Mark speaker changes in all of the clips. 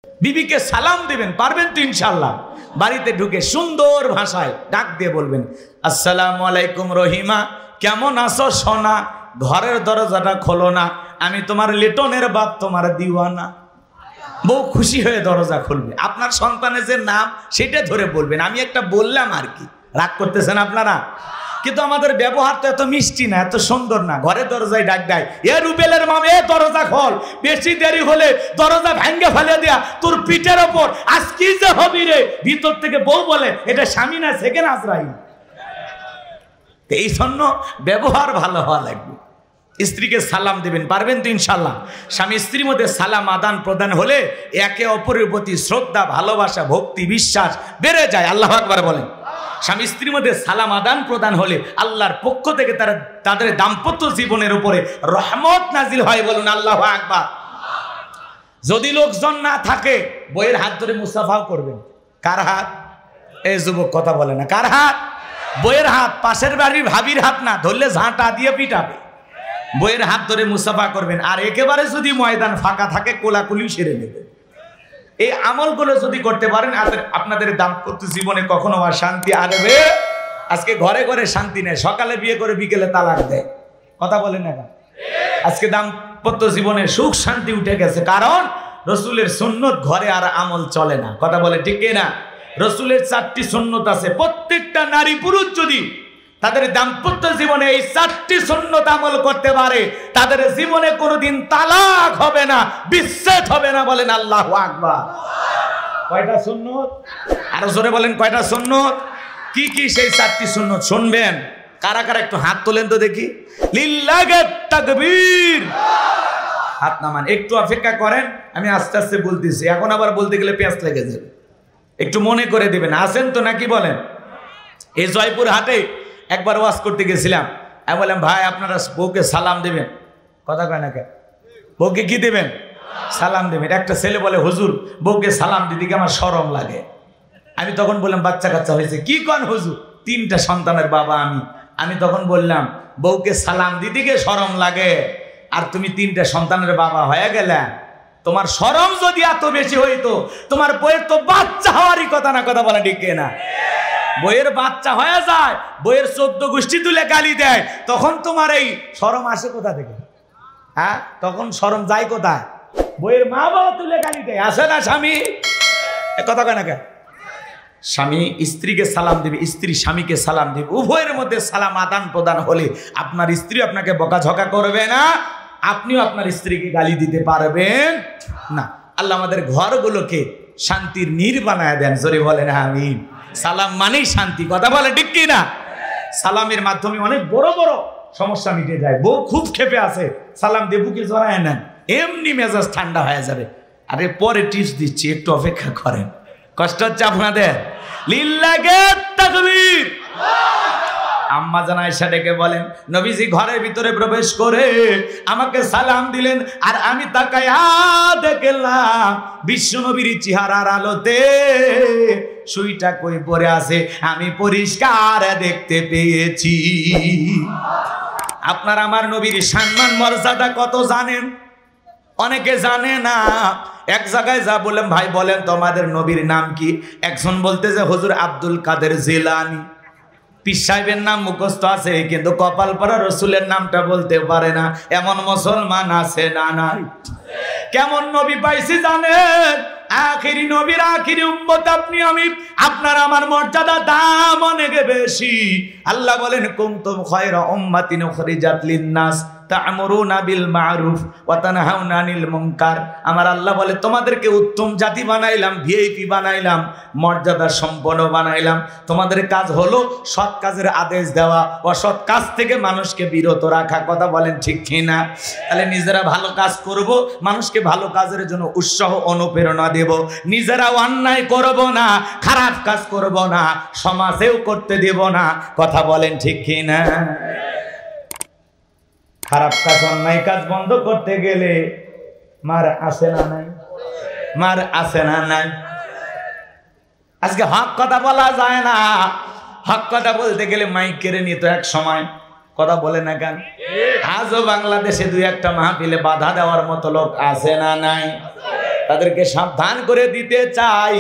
Speaker 1: বিবিকে সালাম দিবেন, পারবেন তো ইনশাআল্লাহ। বাড়িতে ঢুকে সুন্দর ভাষায় ডাক দিয়ে বলবেন, আসসালামু আলাইকুম রহিমা, কেমন আছো সোনা, ঘরের দরজাটা খোলো না, আমি তোমার লিটনের বাপ, তোমার দিওয়ানা। বউ খুশি হয়ে দরজা খুলবে। আপনার সন্তানের যে নাম সেটা ধরে বলবেন, আমি একটা বললাম আর কি। রাগ করতেছেন আপনারা? কিন্তু আমাদের ব্যবহার তো এত মিষ্টি না, এত সুন্দর না। ঘরে দরজায় ডাক দেয়, এ রুবেলের মাম, এ দরজা খোল, বেশি দেরি হলে দরজা ভেঙ্গে ফেলে দেয়া তোর পিঠের ওপর আজ কি যে হবি রে। ভিতর থেকে বউ বলে, এটা স্বামী না সেকেন্ড আজরাইল। এই জন্য ব্যবহার ভালো হওয়া লাগবে। স্ত্রীকে সালাম দিবেন, পারবেন তো ইনশাল্লাহ। স্বামী স্ত্রীর মধ্যে সালাম আদান প্রদান হলে একে অপরের প্রতি শ্রদ্ধা, ভালোবাসা, ভক্তি, বিশ্বাস বেড়ে যায়। আল্লাহু আকবার বলেন। স্বামী স্ত্রীর মধ্যে সালাম আদান প্রদান হলে আল্লাহর পক্ষ থেকে তাদের দাম্পত্য জীবনের উপরে রহমত নাজিল হয়। বলুন আল্লাহু আকবার। যদি লোকজন না থাকে, বইয়ের হাত ধরে মুসাফাও করবেন। কার হাত? এই যুবক কথা বলে না, কার হাত? বইয়ের হাত। পাশের বাড়ির ভাবির হাত না, ধরলে ঝাঁটা দিয়ে পিটাবে। বইয়ের হাত ধরে মুসাফা করবেন। আর একেবারে যদি ময়দান ফাঁকা থাকে, কোলাকুলি সেরে নেবেন। এই আমলগুলো যদি করতে পারেন, আপনাদের দাম্পত্য জীবনে কখনো আর শান্তি আসবে। আজকে ঘরে ঘরে শান্তি নেই, সকালে বিয়ে করে বিকেলে তালাক দেয়। কথা বলেন না? আজকে দাম্পত্য জীবনে সুখ শান্তি উঠে গেছে, কারণ রসুলের সুন্নত ঘরে আর আমল চলে না। কথা বলে ঠিক না? রসুলের 4টি সুন্নত আছে। প্রত্যেকটা নারী পুরুষ যদি তাদের দাম্পত্য জীবনে এই 4টি সুন্নত আমল করতে পারে, তাদের জীবনে কোনোদিন তালাক হবে না, বিচ্ছেদ হবে না। বলেন আল্লাহু আকবার। কয়টা সুন্নত? আরো জোরে বলেন, কয়টা সুন্নত? কি কি সেই 4টি সুন্নত শুনবেন? কারা কারা একটু হাত তোলেন তো দেখি। লিল্লাহি তাকবীর। হাত নামান, একটু অপেক্ষা করেন, আমি আস্তে আস্তে বলতেছি। এখন আবার বলতে গেলে পেঁচ লেগে যাবে, একটু মনে করে দিবেন। আছেন তো নাকি বলেন? এই জয়পুর হাটে একবার ওয়াজ করতে গেছিলাম। আমি বললাম, ভাই আপনারা বউকে সালাম দেবেন। কথা কয় না, বউকে কি দেবেন? সালাম দেবেন। একটা ছেলে বলে, হুজুর বউকে সালাম দিতে গিয়ে আমার শরম লাগে। আমি তখন বললাম, বাচ্চা কাচ্চা হয়েছে? কি কন হুজুর? 3টা সন্তানের বাবা আমি তখন বললাম, বউকে সালাম দিতে গিয়ে শরম লাগে, আর তুমি 3টা সন্তানের বাবা হয়ে গেলে, তোমার শরম যদি এত বেশি হইতো, তোমার বইয়ের তো বাচ্চা হওয়ারই কথা না। কথা বলা ঠিক না? বইয়ের বাচ্চা হয়ে যায়, বইয়ের 14 গোষ্ঠী তুলে গালি দেয়, তখন তোমার এই শরম আসে কোথা থেকে? হ্যাঁ, তখন শরম যায় কোথায়? বইয়ের মা বাবা তুলে গালি দেয়, আসে না স্বামী? কথা কয় না কেন? স্বামী স্ত্রীকে সালাম দিবে, স্ত্রী স্বামীকে সালাম দিবে। উভয়ের মধ্যে সালাম আদান প্রদান হলে আপনার স্ত্রী আপনাকে বকাঝকা করবে না, আপনিও আপনার স্ত্রীকে গালি দিতে পারবেন না। আল্লাহ আমাদের ঘরগুলোকে শান্তির নীর বানায় দেন। জোরে বলেন আমিন। সালাম মানেই শান্তি। কথা বলে ঠিক কি না? সালামের মাধ্যমে অনেক বড় বড় সমস্যা মিটে যায়। বউ খুব ক্ষেপে আছে, সালাম দিয়ে বুকে জড়ায় নেন, এমনি মেজাজ ঠান্ডা হয়ে যাবে। আরে পরে টিপস দিচ্ছি, একটু অপেক্ষা করেন। কষ্ট হচ্ছে আপনাদের? লিল্লাহি তাকবীর। আম্মা জান আয়েশা ডেকে বলেন, নবীজি ঘরের ভিতরে প্রবেশ করে আমাকে সালাম দিলেন, আর আমি তাকায়া দেখলাম বিশ্ব নবীর চেহারার আলোতে সুইটা কই পরে আছে আমি পরিষ্কার দেখতে পেয়েছি। আপনার আমার নবীর সম্মান মর্যাদা কত জানেন? অনেকে জানে না। এক জায়গায় যা বললাম, ভাই বলেন তোমাদের নবীর নাম কি? একজন বলতে যে হুজুর আব্দুল কাদের জিলানী। পীর সাহেবের নাম মুখস্থ আছে, কিন্তু কপাল পরা রসুলের নামটা বলতে পারে না। এমন মুসলমান আছে না নাই? কেমন নবী পাইছি জানেন? আখিরি নবীর আখিরি উম্মত আপনি আমি। আপনার আমার মর্যাদা দাম অনেক বেশি। আল্লাহ বলেন, কুনতুম খায়রা উম্মাতিন উখরিজাত লিন-নাস তা'মুরুনা বিল মা'রুফ ওয়া তানহাউনা আনিল মুনকার। আমার আল্লাহ বলে, তোমাদেরকে উত্তম জাতি বানাইলাম, ভিআইপি বানাইলাম, মর্যাদা সম্পন্ন বানাইলাম। তোমাদের কাজ হলো সৎ কাজের আদেশ দেওয়া, অসৎ কাজ থেকে মানুষকে বিরত রাখা। কথা বলেন ঠিক কিনা? তাহলে নিজেরা ভালো কাজ করব, মানুষকে ভালো কাজের জন্য উৎসাহ অনুপ্রেরণা দেব। নিজেরাও অন্যায় করব না, খারাপ কাজ করব না, সমাজেও করতে দেব না। কথা বলেন ঠিক কিনা? খারাপ কাজ, অন্যায় কাজ বন্ধ করতে গেলে মার আসে না নাই? মার আসে না নাই? আজকে হক কথা বলা যায় না। হক কথা বলতে গেলে মাইক কেড়ে নিত এক সময়। কথা বলে না কেন? আজও বাংলাদেশে 2-1টা মাহফিলে বাধা দেওয়ার মতো লোক আছে না নাই? তাদেরকে সাবধান করে দিতে চাই।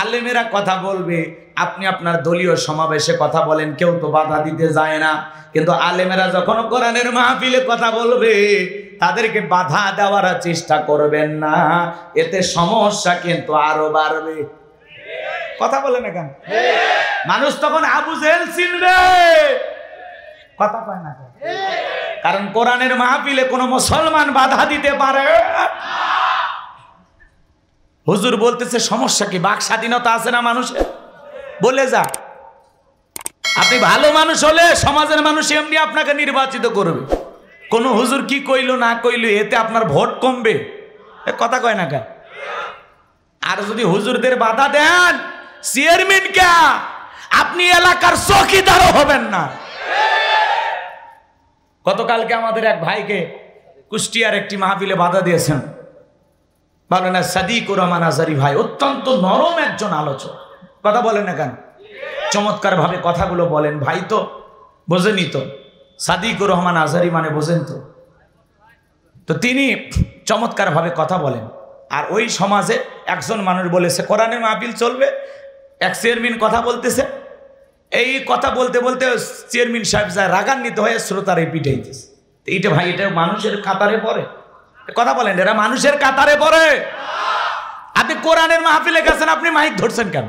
Speaker 1: আলেমেরা কথা বলবে, আপনি আপনার দলীয় সমাবেশে কথা বলেন, কেউ তো বাধা দিতে যায় না, কিন্তু আলেমেরা যখন কোরআনের মাহফিলে কথা বলবে তাদেরকে বাধা দেওয়ার চেষ্টা করবেন না, এতে সমস্যা কিন্তু আরো বাড়বে। কথা বলে না কেন? মানুষ তখন আবু জেহেল চিনবে, কথা কয় না কেন? কারণ কোরআনের মাহফিলে কোনো মুসলমান বাধা দিতে পারে। হুজুর বলতেছে সমস্যা কি? বাক স্বাধীনতা আছে না মানুষের? বলে যা। আপনি ভালো মানুষ হলে সমাজের মানুষ এমনি আপনাকে নির্বাচিত করবে। কোন হুজুর কি কইলো না কইলো এতে আপনার ভোট কমবে, কথা কয় না কেন? আর যদি হুজুরদের বাধা দেন, চেয়ারম্যান কে আপনি এলাকার চৌকিদারও হবেন না। গতকালকে আমাদের এক ভাইকে কুষ্টিয়ার একটি মাহফিলে বাধা দিয়েছেন মাওলানা সাদিকুর রহমান আজহারী ভাই, অত্যন্ত নরম একজন আলোচক, কথা বলেন না কেন? চমৎকার ভাবে কথাগুলো বলেন। ভাই তো বোঝেনি, তো সাদিকুর রহমান আজহারী মানে বোঝেন তো তিনি চমৎকার ভাবে কথা বলেন। আর ওই সমাজে একজন মানুষ বলেছে কোরআনের মাহফিল চলবে, এক চেয়ারম্যান কথা বলতেছে, এই কথা বলতে বলতে চেয়ারম্যান সাহেব যায় রাগান্বিত হয়ে শ্রোতারে পিটাইতেছে। এইটা ভাই, এটা মানুষের কাতারে পড়ে? কথা বলেন, এরা মানুষের কাতারে পড়ে? আপনি কোরআনের মাহফিলে গেছেন, আপনি মাইক ধরছেন কেন?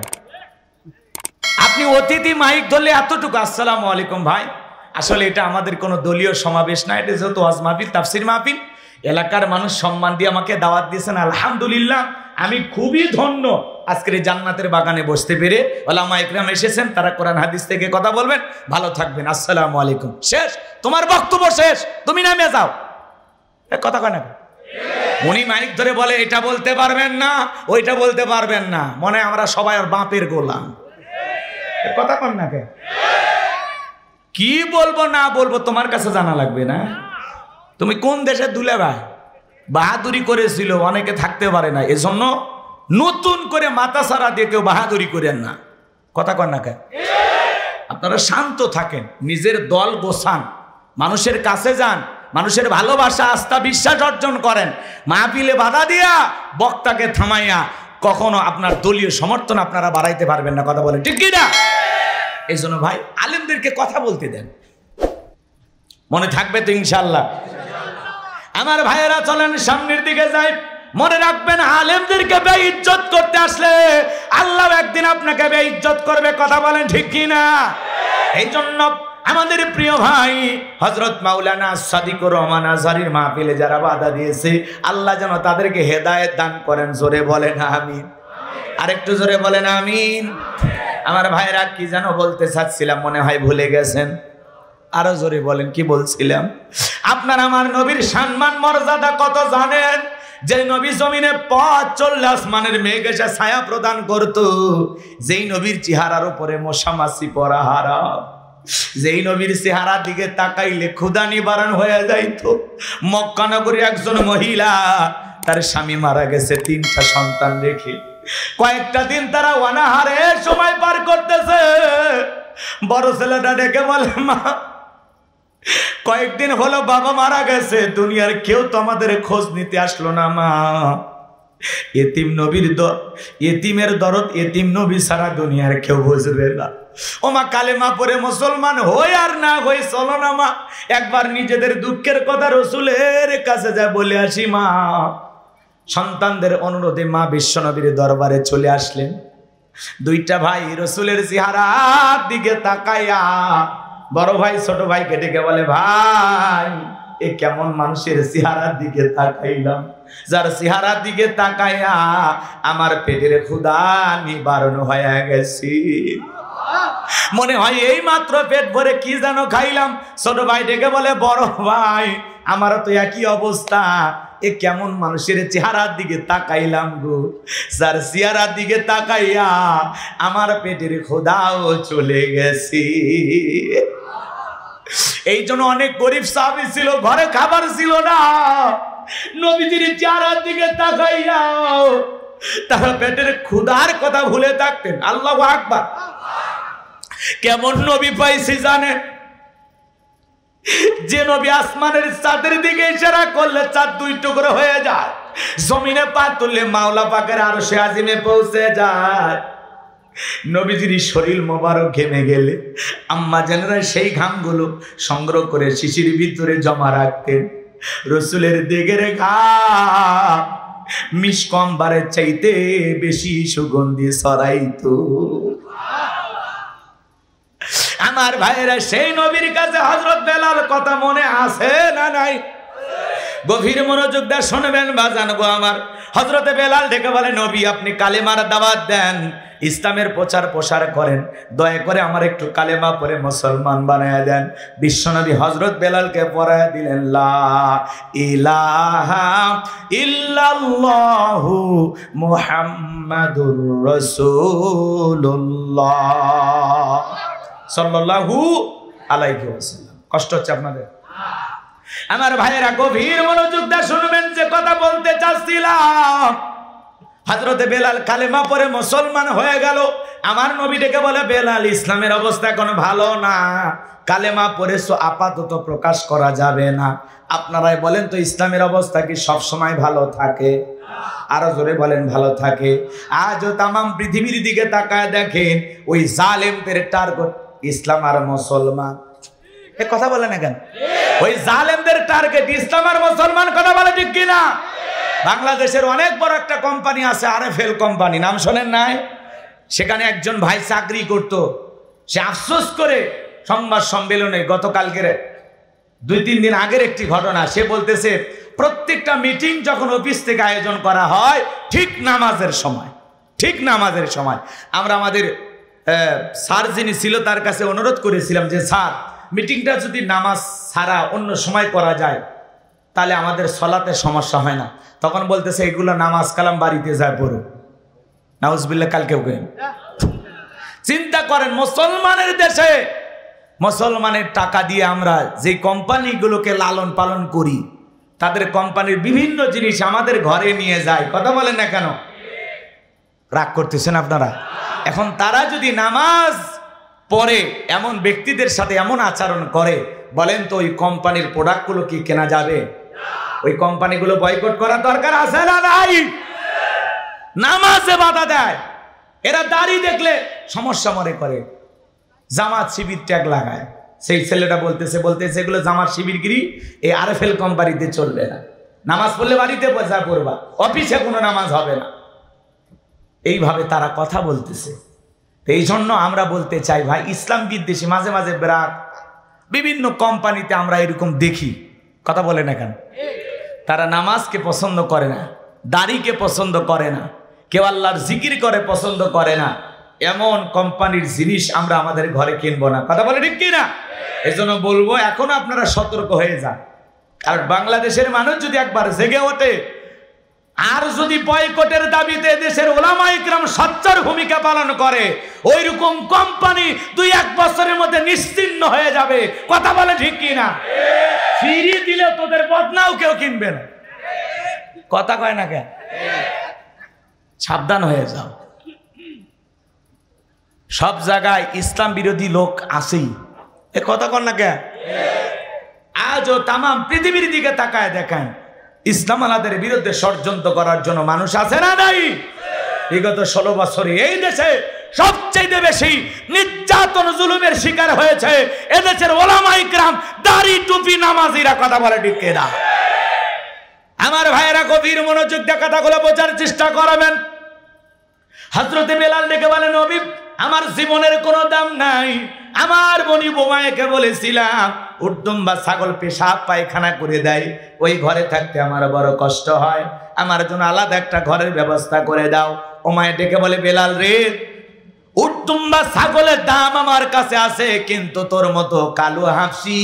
Speaker 1: আপনি অতিথি মাইক ধরলে এতটুকু আসসালামু আলাইকুম ভাই, আসলে এটা আমাদের কোনো দলীয় সমাবেশ না, এটা যেহেতু ওয়াজ মাহফিল, তাফসীর মাহফিল, এলাকার মানুষ সম্মান দিয়ে আমাকে দাওয়াত দিয়েছেন, আলহামদুলিল্লাহ আমি খুবই ধন্য আজকের জান্নাতের বাগানে বসতে পেরে। ওলামা ইকরাম এসেছেন, তারা কোরআন হাদিস থেকে কথা বলবেন, ভালো থাকবেন, আসসালামু আলাইকুম, শেষ, তোমার বক্তব্য শেষ, তুমি নামে যাও। কথা কয় না? উনি মাইক ধরে বলে এটা বলতে পারবেন না, ওইটা বলতে পারবেন না, মনে হয় আমরা সবাই আর বাপের গোলাম। কথা কন না কে? কি বলবো না বলবো তোমার কাছে জানা লাগবে না? তুমি কোন দেশে দুলে ভাই বাহাদুরি করেছিল, অনেকে থাকতে পারে না, এজন্য নতুন করে মাথা ছাড়া দিয়ে কেউ বাহাদুরি করেন না। কথা কন না কে? আপনারা শান্ত থাকেন, নিজের দল গোছান, মানুষের কাছে যান, মানুষের ভালোবাসা আস্থা বিশ্বাস অর্জন করেন। মাহফিলে বাধা দিয়া বক্তাকে থামাইয়া কখনো আপনার দলীয় সমর্থন আপনারা বাড়াইতে পারবেন না। কথা বলেন ঠিক কি না? এই জন্য ভাই আলেমদেরকে কথা বলতে দেন, মনে থাকবে তো ইনশাল্লাহ। আমার ভাইয়েরা চলেন সামনের দিকে যাই। মনে রাখবেন আলেমদেরকে বেইজ্জত করতে আসলে আল্লাহ একদিন আপনাকে বেইজ্জত করবে। কথা বলেন ঠিক কি না? এই জন্য আমাদের প্রিয় ভাই হযরত মাওলানা সাদিকুর রহমান আজহারীর মাহফিলে যারা বাধা দিয়েছে, আল্লাহ যেন তাদেরকে হেদায়েত দান করেন। জোরে বলেন আমিন। আরেকটু জোরে বলেন আমিন। আমার ভাইরা কি যেন বলতে চাচ্ছিলাম, মনে হয় ভুলে গেছেন। আরো জোরে বলেন, কি বলছিলাম? আপনার আমার নবীর সম্মান মর্যাদা কত জানেন? যে নবী জমিনে পথ চললে আসমানের মেঘ এসে ছায়া প্রদান করত, যেই নবীর চেহারার উপরে মশা মাছি পড়া হারাম, যেই নবীর চেহারার দিকে তাকাইলে ক্ষুধা নিবারণ হয়ে যাইতো। মক্কা নগরী একজন মহিলা, তার স্বামী মারা গেছে, 3টা সন্তান রেখে কয়েকটা দিন তারা অনাহারে সময় পার করতেছে। বড় ছেলেটা ডেকে বলে, মা কয়েকদিন হলো বাবা মারা গেছে, দুনিয়ার কেউ তো আমাদের খোঁজ নিতে আসলো না মা। এতিম নবীর এতিমের দরদ এতিম নবী সারা দুনিয়ার কেউ বুঝবে না। ও মা কালেমা পড়ে মুসলমান হই আর না হই, চলো না মা একবার নিজেদের দুঃখের কথা রসুলের কাছে যা বলে আসি। মা সন্তানদের অনুরোধে মা বিশ্বনবীর দরবারে চলে আসলেন। 2টা ভাই রসুলের চেহারার দিকে তাকাইয়া বড় ভাই ছোট ভাইকে ডেকে বলে, ভাই এ কেমন মানুষের চেহারার দিকে তাকাইলাম, যার চেহারার দিকে তাকাইয়া আমার পেটের ক্ষুধা নিবারণ হয়ে গেছি। মনে হয় এই মাত্র পেট ভরে কি যেন খাইলাম। ছোট ভাই ডেকে বলে, বড় ভাই আমারও তো একই অবস্থা, এ কেমন মানুষের চেহারার দিকে তাকাইলাম গো, যার চেহারার দিকে তাকাইয়া আমার পেটের ক্ষুধাও চলে গেছি। এই জন্য অনেক গরিব সাহাবী ছিল, ঘরে খাবার ছিল না, নবীজির চেহারার দিকে তাকাইয়া তারা পেটের ক্ষুধার কথা ভুলে থাকতেন। আল্লাহু আকবার। কেমন নবী পাইছি জানেন? যে নবী আসমানের চাঁদের দিকে ইশারা করলে চাঁদ 2 টুকরো হয়ে যায়। জমিনে পা তুললে মাওলা পাকের আরশে আজিমে পৌঁছে যায়। নবীজির শরীর মোবারক ঘেমে গেলে আম্মা জানেরা সেই ঘামগুলো সংগ্রহ করে শিশির ভিতরে জমা রাখতেন। রসুলের দিকের ঘাম মিসকম্বারের চাইতে বেশি সুগন্ধি ছড়াইতো। আমার ভাইয়েরা, সেই নবীর কাছে হযরত বেলাল কথা মনে আছে না নাই? গভীর মনোযোগ দিয়ে শুনবেন বাজান গো আমার। হযরতে বেলাল ডেকে বলে, নবী আপনি কালেমার দাওয়াত দেন, ইসলামের প্রচার প্রসার করেন, দয়া করে আমার একটু কালেমা পড়ে মুসলমান বানায়া দেন। বিশ্বনবী হযরত বেলালকে পড়ায়া দিলেন, লা ইলাহা ইল্লাল্লাহু মুহাম্মাদুর রাসূলুল্লাহ সাল্লাল্লাহু আলাইহি ওয়াসাল্লাম। কষ্ট হচ্ছে আপনাদের? আমার ভাইয়েরা গভীর মনোযোগ দিয়ে শুনবেন যে কথা বলতে চাচ্ছিলাম। হযরতে বেলাল কালেমা পড়ে মুসলমান হয়ে গেল। আমার নবী ডেকে বলে, বেলাল ইসলামের অবস্থা এখন ভালো না, কালেমা পড়েছো আপাতত প্রকাশ করা যাবে না। আপনারাই বলেন তো ইসলামের অবস্থা কি সব সময় ভালো থাকে? আরো জোরে বলেন ভালো থাকে? আজও তাম পৃথিবীর দিকে তাকায় দেখেন, ওই জালেমদের টার্গেট ইসলাম আর মুসলমান। এ কথা বলে না কেন? ওই জালেমদের টার্গেট ইসলাম আর মুসলমান। কথা বলে ঠিক কিনা? বাংলাদেশের অনেক বড় একটা কোম্পানি আছে, আরএফএল কোম্পানি, নাম শোনেন নাই? সেখানে একজন ভাই চাকরি করত। সে আফসোস করে সংবাদ সম্মেলনে গতকালকের 2-3 দিন আগের একটি ঘটনা সে বলতেছে, প্রত্যেকটা মিটিং যখন অফিস থেকে আয়োজন করা হয় ঠিক নামাজের সময় আমরা আমাদের স্যার যিনি ছিল তার কাছে অনুরোধ করেছিলাম যে স্যার, মিটিংটা যদি নামাজ ছাড়া অন্য সময় করা যায় তাহলে আমাদের সলাতে সমস্যা হয় না। তখন বলতেছে, এগুলো নামাজ কালাম বাড়িতে যায় পড়ো। নাউজুবিল্লাহ। কালকেও চিন্তা করেন, মুসলমানের দেশে মুসলমানের টাকা দিয়ে আমরা যে কোম্পানিগুলোকে লালন পালন করি, তাদের কোম্পানির বিভিন্ন জিনিস আমাদের ঘরে নিয়ে যায়। কথা বলেন না কেন? রাগ করতেছেন আপনারা? এখন তারা যদি নামাজ পড়ে এমন ব্যক্তিদের সাথে এমন আচরণ করে, বলেন তো ওই কোম্পানির প্রোডাক্টগুলো কি কেনা যাবে? ওই কোম্পানিগুলো বয়কট করার দরকার আছে না নাই? নামাজে বাধা দেয়। এরা দাড়ি দেখলে সমস্যা মনে করে, জামাত শিবির ট্যাগ লাগায়। সেই ছেলেটা বলতেছে এগুলো জামাত শিবিরগিরি, এই আরএফএল কোম্পানিতে চলবে না। নামাজ পড়লে বাড়িতে পয়সা পড়বা, অফিসে কোনো নামাজ হবে না। এইভাবে তারা কথা বলতেছে। এই জন্য আমরা বলতে চাই ভাই, ইসলাম বিদ্বেষী মাঝে মাঝে বিরাট বিভিন্ন কোম্পানিতে আমরা এরকম দেখি। কথা বলে না কেন? তারা নামাজকে পছন্দ করে না, দাড়িকে পছন্দ করে না, কেউ আল্লাহর জিকির করে পছন্দ করে না। এমন কোম্পানির জিনিস আমরা আমাদের ঘরে কিনবো না। কথা বলে ঠিক কিনা? এই জন্য বলবো, এখন আপনারা সতর্ক হয়ে যান। কারণ বাংলাদেশের মানুষ যদি একবার জেগে ওঠে, আর যদি বয়কটের দাবিতে দেশের ওলামা ইকরাম সচ্চার ভূমিকা পালন করে, ওইরকম কোম্পানি 2-1 বছরের মধ্যে নিশ্চিহ্ন হয়ে যাবে। কথা বলে ঠিক কিনা? ফিরিয়ে দিলে তোদের বদনাও কেউ কিনবে না। কথা কয় না কেন? সাবধান হয়ে যাও। সব জায়গায় ইসলাম বিরোধী লোক আছেই। এ কথা কন না কেন? আজও তাম পৃথিবীর দিকে তাকায় দেখায়, ইসলাম আলাদের বিরুদ্ধে ষড়যন্ত্র করার জন্য মানুষ আছে না নাই? বিগত 16 বছরে এই দেশে সবচেয়ে বেশি নির্যাতন জুলুমের শিকার হয়েছে এদেশের ওলামা ইকরাম, দাড়ি টুপি নামাজিরা। কথা বলে ঠিক কিনা? আমার ভাইয়েরা গভীর মনোযোগ দিয়ে কথাগুলো বোঝার চেষ্টা করবেন। হযরতে বেলাল ডেকে বলে, নবী আমার জীবনের কোনো দাম নাই। আমার বনি বোমায়কে বলেছিলাম উর্দুম বা ছাগল পেশাব পায়খানা করে দেয়, ওই ঘরে থাকতে আমার বড় কষ্ট হয়, আমার জন্য আলাদা একটা ঘরের ব্যবস্থা করে দাও। ওমায় ডেকে বলে, বেলাল রে, উর্দুম বা ছাগলের দাম আমার কাছে আছে, কিন্তু তোর মতো কালো হাফসি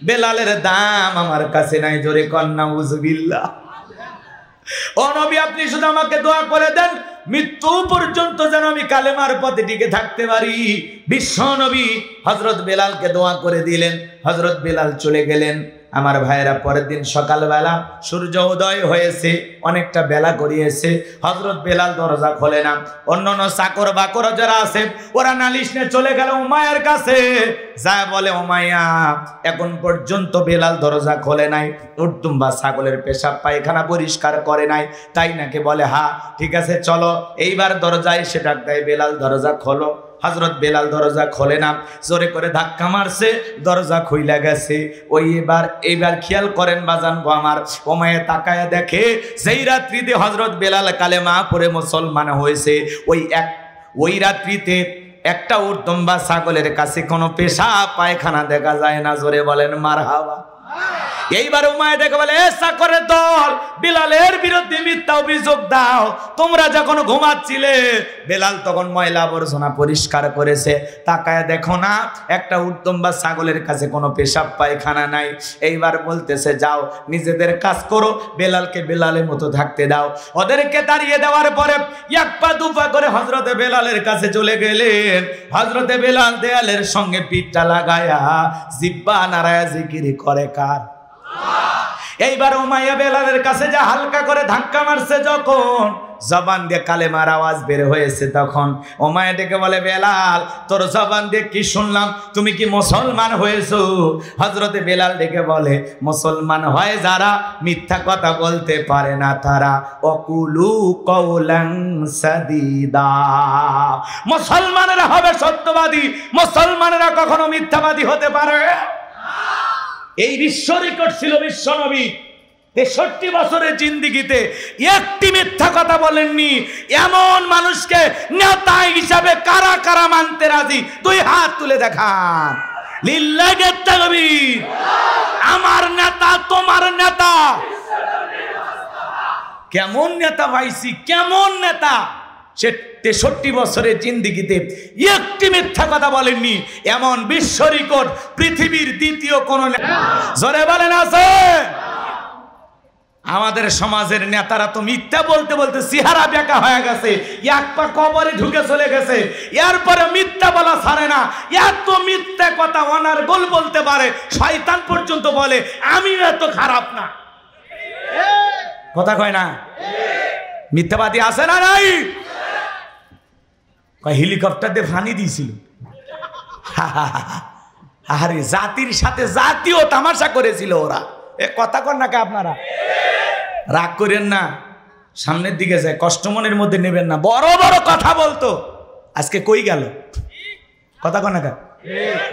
Speaker 1: বেলালের দাম আমার কাছে নাই। জোরে কন্যা উজবিল্লাহ। ও নবী, আপনি শুধু আমাকে দোয়া করে দেন, মৃত্যু পর্যন্ত যেন আমি কালেমার পথে টিকে থাকতে পারি। বিশ্ব নবী হযরত বেলালকে দোয়া করে দিলেন। হযরত বেলাল চলে গেলেন। আমার ভাইয়েরা, পরের দিন সকালবেলা সূর্য উদয় হয়েছে, অনেকটা বেলা গড়িয়েছে। হযরত বেলাল দরজা খোলে না। অন্যান্য চাকর বাকর যারা আছে ওরা নালিশ নিয়ে চলে গেল উমাইয়ার কাছে। যা বলে, উমাইয়া এখন পর্যন্ত বেলাল দরজা খোলে নাই, উর্তুম্বা ছাগলের পেশাব পায়খানা পরিষ্কার করে নাই, তাই নাকি? বলে হ্যাঁ, ঠিক আছে চলো। এইবার দরজায় সে ডাক দেয়, বেলাল দরজা খোলো। হযরত বেলাল দরজা খোলে না, জোরে করে ধাক্কা মারছে, দরজা খুইলা গেছে। ওই এইবার খেয়াল করেন বাজান গো আমার, উমাইয়া তাকায়া দেখে যেই রাত্রিতে হযরত বেলাল কালেমা পড়ে মুসলমান হয়েছে, ওই রাত্রিতে একটা উর্দম্বা ছাগলের কাছে কোনো পেশাব পায়খানা দেখা যায় না। জোরে বলেন মারহাবা। এইবার উমাইয়া দেখে বলে, চাকরের দল, বেলালের বিরুদ্ধে মিথ্যা অভিযোগ দাও। তোমরা যখন ঘুমাচ্ছিলে বেলাল তখন ময়লা আবর্জনা পরিষ্কার করেছে, তাকায় দেখো না একটা উর্দম্বা ছাগলের কাছে কোনো পেশাব পায়খানা নাই। এইবার বলতেছে, যাও নিজেদের কাজ করো, বেলালকে বেলালের মতো থাকতে দাও। ওদেরকে তাড়িয়ে দেওয়ার পরে এক পা দুপা করে হযরতে বেলালের কাছে চলে গেলেন। হযরতে বেলাল দেয়ালের সঙ্গে পিঠটা লাগায়া জিব্বা নাড়ায়া জিকির করে কার? এইবার উমাইয়া বেলালের কাছে যা হালকা করে ধাক্কা মারছে, যখন জবান দিয়ে কালেমার আওয়াজ বের হয়েছে, তখন উমাইয়া ডেকে বলে, বেলাল তোর জবান দিয়ে কি শুনলাম, তুমি কি মুসলমান হয়েছো? হযরতে বেলাল ডেকে বলে, মুসলমান হয় যারা মিথ্যা কথা বলতে পারে না তারা। অকুলু কওলান সাদিদা, মুসলমানেরা হবে সত্যবাদী, মুসলমানেরা কখনো মিথ্যাবাদী হতে পারে। এই বিশ্ব রেকর্ড ছিল বিশ্বনবী 63 বছরের জিন্দেগিতে একটি মিথ্যা কথা বলেননি। এমন মানুষকে নেতা হিসাবে কারা কারা মানতে রাজি? দুই হাত তুলে দেখান। লিল্লাহি তাকবীর। আমার নেতা, তোমার নেতা। কেমন নেতা পাইছি, কেমন নেতা! সে 63 বছরের জিন্দেগিতে একটি মিথ্যা কথা বলেননি। এমন বিশ্ব রেকর্ড পৃথিবীর দ্বিতীয় কোন নেতা, জোরে বলেন, আছে? আমাদের সমাজের নেতারা তো মিথ্যা বলতে বলতে চেহারা বেঁকা হয়ে গেছে, এক পা কবরে ঢুকে চলে গেছে, এরপরে মিথ্যা বলা ছাড়ে না। এত মিথ্যা কথা অনার্গল বলতে পারে, শয়তান পর্যন্ত বলে আমি এত খারাপ না। কথা কয় না? মিথ্যাবাদী আছে না নাই? হেলিকপ্টার দিয়ে ফানি দিয়েছিল। আরে জাতির সাথে জাতীয় তামাশা করেছিল ওরা। এ কথা কন নাকি আপনারা? রাগ করেন না, সামনের দিকে যায়, কষ্ট মনের মধ্যে নেবেন না। বড় বড় কথা বলতো, আজকে কই গেল? কথা কন নাকি?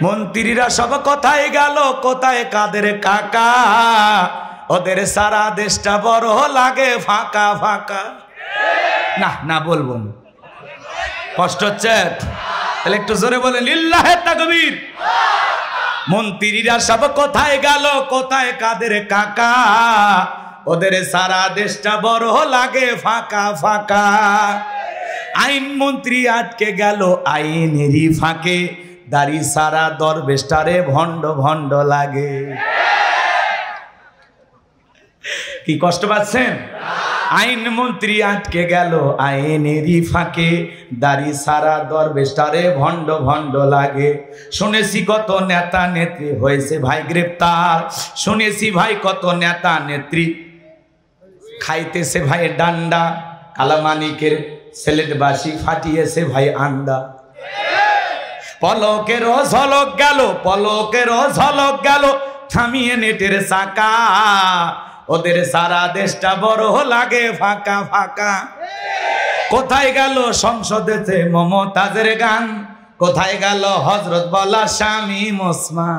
Speaker 1: মন্ত্রীরা সব কোথায় গেল, কোথায় কাদের কাকা? ওদের সারা দেশটা বড় লাগে ফাঁকা ফাঁকা। না না বলবো না, কষ্ট হচ্ছে, তাহলে একটু জোরে বলে লিল্লাহি তাকবীর। মন্ত্রীরা সব কোথায় গেল, কোথায় কাদের কাকা? ওদের সারা দেশটা বড় লাগে ফাঁকা ফাঁকা। আইন মন্ত্রী আটকে গেল আইনেরই ফাঁকে, দাড়ি সারা দরবেশটারে ভণ্ড ভণ্ড লাগে। কি কষ্ট পাচ্ছেন? আইন মন্ত্রী আটকে গেল আইনেরই ফাঁকে, দাড়ি সারা দরবেশটারে ভণ্ড ভণ্ড লাগে। শুনেছি কত নেতা নেত্রী হয়েছে ভাই গ্রেপ্তার, শুনেছি ভাই কত নেতা নেত্রী খাইতেছে ভাই ডান্ডা, কালামানিকের সিলেটবাসী ফাটিয়েছে ভাই আন্ডা। পলকেরও ঝলক গেল, পলকেরও ঝলক গেল, থামিয়ে নেটের চাকা। ওদের সারা দেশটা বড় লাগে ফাঁকা ফাঁকা। কোথায় গেল সংসদেতে মমতাজের গান, কোথায় গেল হযরত বলা স্বামী মোসমা?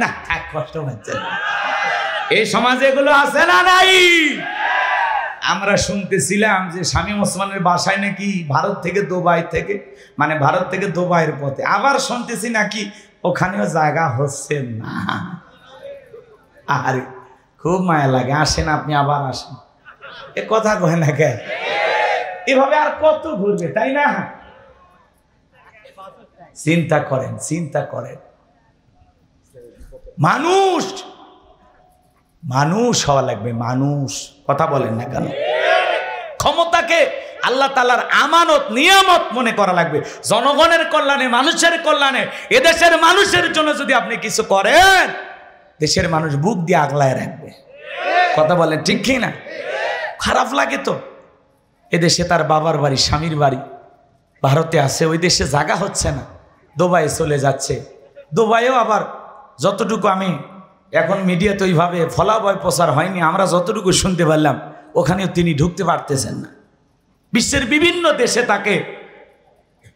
Speaker 1: না থাক, কষ্ট হচ্ছে। এই সমাজে এগুলো আছে না নাই? আমরা শুনতেছিলাম যে শামীম ওসমানের বাসায় নাকি ভারত থেকে দুবাই থেকে, মানে ভারত থেকে দুবাইয়ের পথে, আবার শুনতেছি নাকি ওখানেও জায়গা হচ্ছে না। আরে খুব মায়া লাগে, আসেন আপনি আবার আসেন, এ কথা কয় না কে? এভাবে আর কত ঘুরবে, তাই না? চিন্তা করেন, চিন্তা করেন। মানুষ মানুষ হওয়া লাগবে, মানুষ। কথা বলেন না কেন? ক্ষমতাকে আল্লাহ তাআলার আমানত নিয়ামত মনে করা লাগবে। জনগণের কল্যাণে, মানুষের কল্যাণে, এদেশের মানুষের জন্য যদি আপনি কিছু করেন, দেশের মানুষ বুক দিয়ে আগলায় রাখবে। কথা বলেন ঠিক কি না? খারাপ লাগে তো। এদেশে তার বাবার বাড়ি, স্বামীর বাড়ি ভারতে আছে, ওই দেশে জায়গা হচ্ছে না, দুবাইয়ে চলে যাচ্ছে। দুবাইও আবার যতটুকু আমি এখন মিডিয়াতে ওইভাবে ফলাফল প্রচার হয়নি, আমরা যতটুকু শুনতে পারলাম ওখানেও তিনি ঢুকতে পারতেছেন না। বিশ্বের বিভিন্ন দেশে তাকে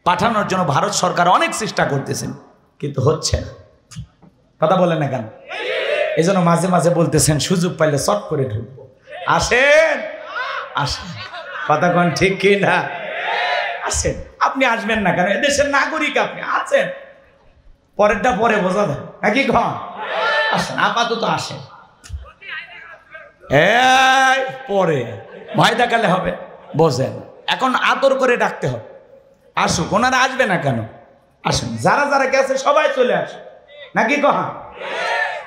Speaker 1: পাঠানোর জন্য ভারত সরকার অনেক চেষ্টা করতেছেন, কিন্তু হচ্ছে না। কথা বলেন না কেন? এই জন্য মাঝে মাঝে বলতেছেন সুযোগ পাইলে চট করে ঢুকবো। আসেন আসেন, কথা কোন ঠিক কি না? আসেন, আপনি আসবেন না কেন? এদেশের নাগরিক আপনি, আছেন, পরেরটা পরে বোঝা যায় নাকি? কন আসেন, আপাতত আসেন, এই পরে ভয় দেখালে হবে, বোঝেন। এখন আদর করে ডাকতে হবে, আসুক। ওনারা আসবে না কেন? আসুন, যারা যারা গেছে সবাই চলে আসে নাকি কহা?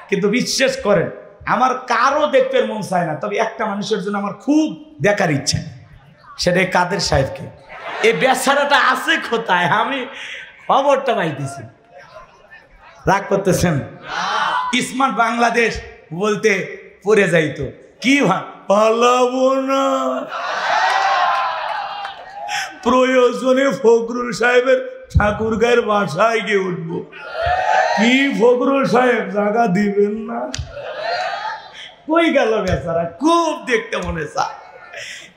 Speaker 1: কিন্তু বিশ্বাস করেন, আমার কারো দেখতে মন চায় না, তবে একটা মানুষের জন্য আমার খুব দেখার ইচ্ছা, সেটা কাদের সাহেবকে। এই বেচারাটা আছে কোথায়? আমি খবরটা পাইতেছি। রাগ করতেছেন? স্মার্ট বাংলাদেশ বলতে পড়ে যাইতো, কি পালাবো না, প্রয়োজনে ফখরুল সাহেবের ঠাকুরগাঁয়ের বাসায় গিয়ে উঠবো। কি ফখরুল সাহেব জায়গা দিবেন না? কই গেল বেচারা? খুব দেখতে মনে চায়।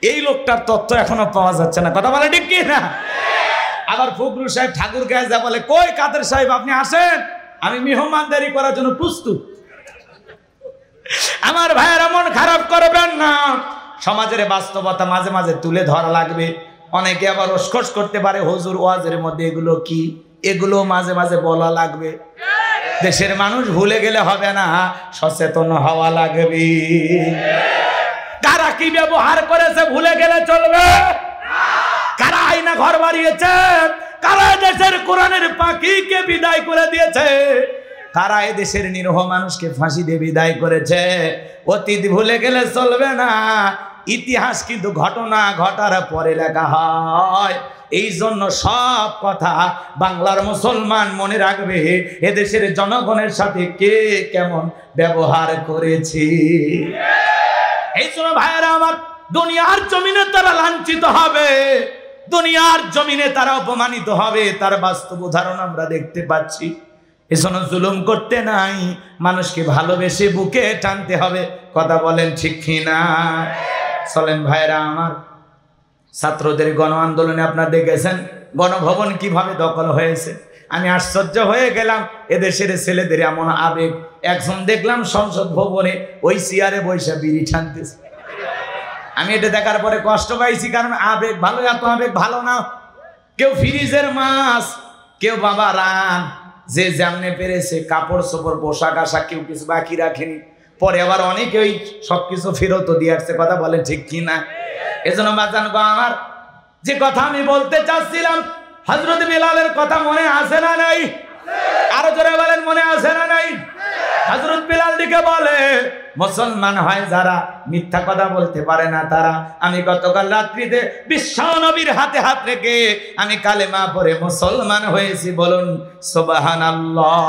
Speaker 1: এই লোকটার তথ্য এখনো পাওয়া যাচ্ছে না। কথা বলে ঠিক কি না? আবার ফখরুল সাহেব ঠাকুরগাঁয়ে যা বলে, কই কাদের সাহেব আপনি আসেন, আমি মেহমানদারি করার জন্য প্রস্তুত। আমার ভাইয়েরা মন খারাপ করবেন না, সমাজের বাস্তবতা মাঝে মাঝে তুলে ধরা লাগবে। অনেকে আবার রসকস করতে পারে, হুজুর ওয়াজের মধ্যে এগুলো কি, এগুলো মাঝে মাঝে বলা লাগবে। দেশের মানুষ ভুলে গেলে হবে না, সচেতন হওয়া লাগবে। কারা কি ব্যবহার করেছে ভুলে গেলে চলবে? কারা আইনা ঘর বাড়িয়েছে? কারা দেশের কোরআনের পাখিকে বিদায় করে দিয়েছে? কারা এই দেশের নিরীহ মানুষকে ফাঁসি দিয়ে বিদায় করেছে? অতীত ভুলে গেলে চলবে না। ইতিহাস কিন্তু ঘটনা ঘটার পরে লেখা হয়। এই জন্য সব কথা বাংলার মুসলমান মনে রাখবে, এদেশের জনগণের সাথে কে কেমন ব্যবহার করেছে। এই জন্য ভাইয়েরা আমার, দুনিয়ার জমিনে তারা লাঞ্ছিত হবে, দুনিয়ার জমিনে তারা অপমানিত হবে, তার বাস্তব উদাহরণ আমরা দেখতে পাচ্ছি। এজন্য জুলুম করতে নাই, মানুষকে ভালোবেসে বুকে টানতে হবে। কথা বলেন ঠিক কিনা? চলেন ভাইরা আমার, ছাত্রদের গণ আন্দোলনে আপনারা দেখেছেন গণভবন কিভাবে দখল হয়েছে। আমি আশ্চর্য হয়ে গেলাম, এদেশের ছেলেদের এমন আবেগ। একজন দেখলাম সংসদ ভবনে ওই চেয়ারে বসে বিড়ি টানতেছে। আমি এটা দেখার পরে কষ্ট পাইছি, কারণ আবেগ ভালো, এত আবেগ ভালো না। কেউ ফ্রিজের মাছ, কেউ বাবা রান, যে যেমনে পেরেছে কাপড় চোপড় পোশাক আশাক কেউ কিছু বাকি রাখেনি। পরে আবার অনেকে ওই সবকিছু ফেরত দিয়ে আসছে। কথা বলেন ঠিক কিনা? এজন্য বাজান গো আমার, যে কথা আমি বলতে চাচ্ছিলাম, হযরত বিলালের কথা মনে আছে না নাই? আরো জোরে বলেন, মনে আছে না নাই? হযরত বিলাল দিকে বলে, মুসলমান হয় যারা মিথ্যা কথা বলতে পারে না তারা। আমি গতকাল রাত্রিতে বিশ্ব নবীর হাতে হাত রেখে আমি কালেমা পড়ে মুসলমান হয়েছি, বলুন সুবহানাল্লাহ।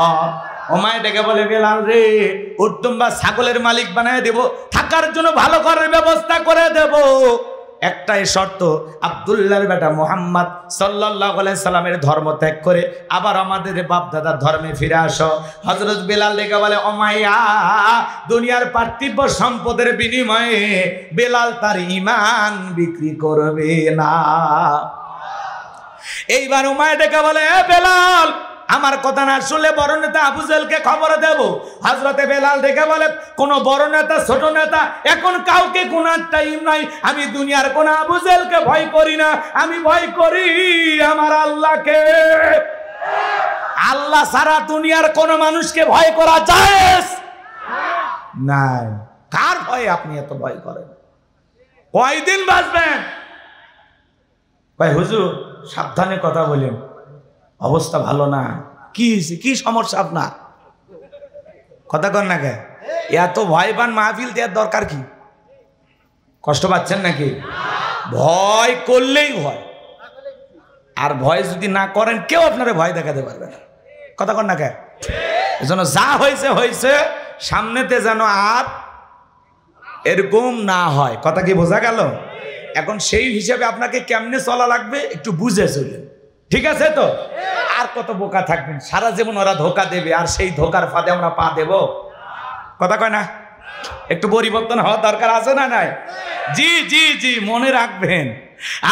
Speaker 1: ওমায় ডেকে বলে, বিলাল রে, উত্তম্বা ছাগলের মালিক বানায় দেব, থাকার জন্য ভালো ঘরের ব্যবস্থা করে দেব, একটাই শর্ত, আব্দুল্লাহর বেটা মুহাম্মদ সাল্লাল্লাহু আলাইহি সাল্লামের ধর্ম ত্যাগ করে আবার আমাদের বাপ দাদার ধর্মে ফিরে আসো। হযরত বিলাল ডেকে বলে, ওমাইয়া, দুনিয়ার পার্থিব সম্পদের বিনিময়ে বিলাল তার ঈমান বিক্রি করবে না। এইবার উমাইয়া ডেকে বলে, এ বিলাল, আমার কথা না শুনলে বড় নেতা আবু জেহেলকে খবর দেব। হযরতে বেলাল দেখে বলে, কোন বড় নেতা ছোট নেতা এখন কাউকে কোনার টাইম নাই। আমি দুনিয়ার কোন আবু জেহেলকে ভয় করি না, আমি ভয় করি আমার আল্লাহকে। আল্লাহ ছাড়া দুনিয়ার কোন মানুষকে ভয় করা যায় না। কার ভয়ে আপনি এত ভয় করেন? কয়দিন বাঁচবেন? ভাই হুজুর সাবধানে কথা বলেন, অবস্থা ভালো না। কি কি সমস্যা আপনার? কথা কন না কে? এত ভয় পান মাহফিল দেওয়ার দরকার কি? কষ্ট পাচ্ছেন নাকি? ভয় করলেই ভয়, আর ভয় যদি না করেন কেউ আপনারা ভয় দেখাতে পারবে না। কথা কন না কে? এজন্য যা হয়েছে হয়েছে, সামনেতে যেন আর এরকম না হয়। কথা কি বোঝা গেল? এখন সেই হিসেবে আপনাকে কেমনে চলা লাগবে একটু বুঝে চলেন, ঠিক আছে তো? আর কত বোকা থাকবেন, সারা জীবন ওরা ধোকা দেবে, আর সেই ধোকার ফাঁদে আমরা পা দেব? কথা কয় না? একটু পরিবর্তন হওয়ার দরকার আছে না নাই? জি জি জি, মনে রাখবেন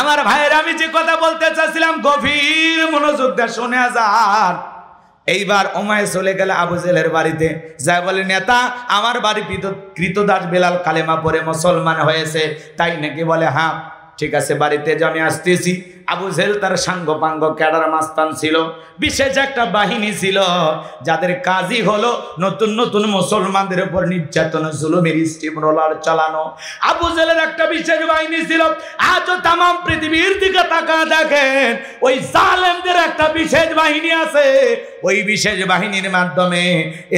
Speaker 1: আমার ভাইয়ের, আমি যে কথা বলতে চাচ্ছিলাম গভীর মনোযোগ দিয়ে শুনে যান। এইবার উমাইয়া চলে গেল আবু জেহেলের বাড়িতে, যা বলে নেতা আমার বাড়ি কৃতদাস বেলাল কালেমা পড়ে মুসলমান হয়েছে, তাই নাকি? বলে হ্যাঁ ঠিক আছে, বাড়িতে যে আমি আসতেছি। আবু জেহেল তার সাঙ্গ পাঙ্গ ক্যাডার মাস্তান ছিল, বিশেষ একটা বাহিনী ছিল যাদের কাজই হলো নতুন নতুন মুসলমানদের উপর নির্যাতন জুলুমের স্টিম রোলার চালানো। আবু জেহেলের একটা বিশেষ বাহিনী ছিল। আজও তাম পৃথিবীর দিকে তাকা দেখেন, ওই জালেমদের একটা বিশেষ বাহিনী আছে। ওই বিশেষ বাহিনীর মাধ্যমে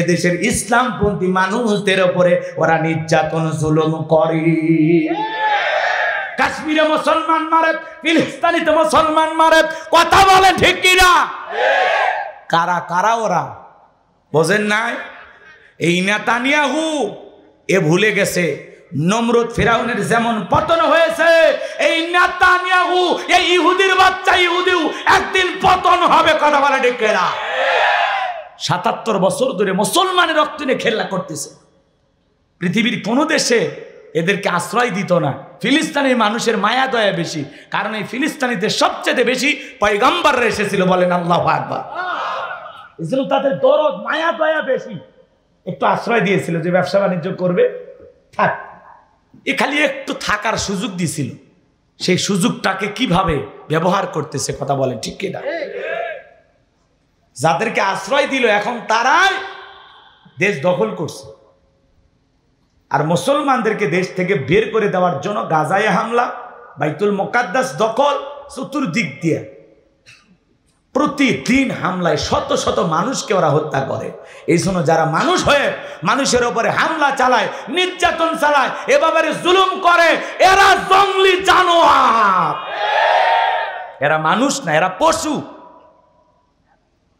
Speaker 1: এদেশের ইসলামপন্থী মানুষদের উপরে ওরা নির্যাতন জুলুম করে। কাশ্মীরে মুসলমান মারে, ফিলিস্তিনিতে মুসলমান মারে, কথা বলে ঠিক কিনা? কারা কারা ওরা বোঝেন নাই? এই নেতানিয়াহু এ ভুলে গেছে নমরুদ ফিরাউনের যেমন পতন হয়েছে, এই নেতানিয়াহু এই ইহুদির বাচ্চা ইহুদিও একদিন পতন হবে। কথা বলে ঠিক কিনা? ৭৭ বছর ধরে মুসলমানের রক্ত নিয়ে খেলা করতেছে। পৃথিবীর কোন দেশে এদেরকে আশ্রয় দিত না। ফিলিস্তিনের মানুষের মায়া দয়া বেশি, কারণ এই ফিলিস্তিনিতে সবচেয়ে বেশি পয়গম্বররা এসেছিল। বলেন আল্লাহু আকবার। এজন্য তাদের দরদ মায়া দয়া বেশি। একটু আশ্রয় দিয়েছিল যে ব্যবসা বাণিজ্য করবে, থাক। এ খালি একটু থাকার সুযোগ দিয়েছিল। সেই সুযোগটাকে কিভাবে ব্যবহার করতেছে, কথা বলেন ঠিক কিনা? যাদেরকে আশ্রয় দিল এখন তারাই দেশ দখল করছে। আর মুসলমানদেরকে দেশ থেকে বের করে দেওয়ার জন্য গাজায় হামলা, বাইতুল মুকাদ্দাস দখল, চতুর্দিক দিয়ে প্রতিদিন হামলায় শত শত মানুষকে ওরা হত্যা করে। এই জন্য যারা মানুষ হয়ে মানুষের উপরে হামলা চালায়, নির্যাতন চালায়, এভাবে জুলুম করে, এরা জঙ্গলি জানোয়ার। এরা মানুষ না, এরা পশু।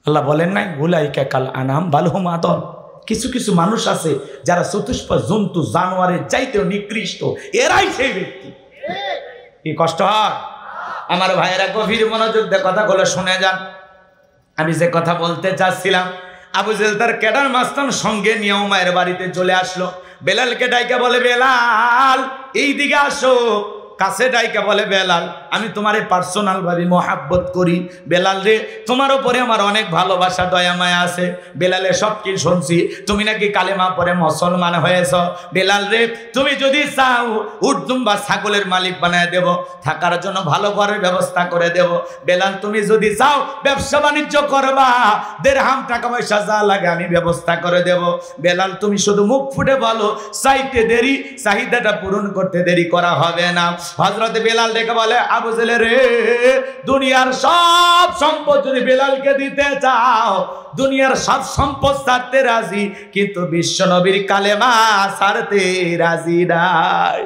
Speaker 1: আল্লাহ বলেন নাই উলাইকা কাল আনাম বাল হুম আদল? কিছু কিছু মানুষ আছে যারা চতুষ্প জন্তু জানোয়ারের চাইতেও নিকৃষ্ট, এরাই সেই ব্যক্তি। কি কষ্ট হয় আমার ভাইয়েরা, গভীর মনোযোগ দিয়ে কথাগুলো শুনে যান। আমি যে কথা বলতে চাচ্ছিলাম, আবু জেহেল তার ক্যাডার মাস্তান সঙ্গে নিয়ে উমাইয়ের বাড়িতে চলে আসলো। বেলালকে ডাইকা বলে, বেলাল এই দিকে আসো। কাছে ডাইকা বলে, বেলাল আমি তোমারে পার্সোনাল ভাবে মহাব্বত করি। বেলাল রে, তোমার উপরে আমার অনেক ভালোবাসা দয়া মায়া আছে। বেলালে সব কি শুনছি, তুমি নাকি কালেমা পরে মুসলমান হয়েছ। বেলাল রে, তুমি যদি চাও উর্দুম বা ছাগলের মালিক বানায় দেব, থাকার জন্য ভালো ঘরের ব্যবস্থা করে দেব। বেলাল তুমি যদি চাও ব্যবসা বাণিজ্য করবা, দেড়হাম টাকা পয়সা যা লাগে আমি ব্যবস্থা করে দেব। বেলাল তুমি শুধু মুখ ফুটে বলো, চাইতে দেরি, চাহিদাটা পূরণ করতে দেরি করা হবে না। হযরত বেলাল ডেকে বলে, আবু জেহেল রে, দুনিয়ার সব সম্পদ যদি বেলালকে দিতে চাও, দুনিয়ার সব সম্পদ ছাড়তে রাজি, কিন্তু বিশ্ব নবীর কালেমা ছাড়তে রাজি নাই।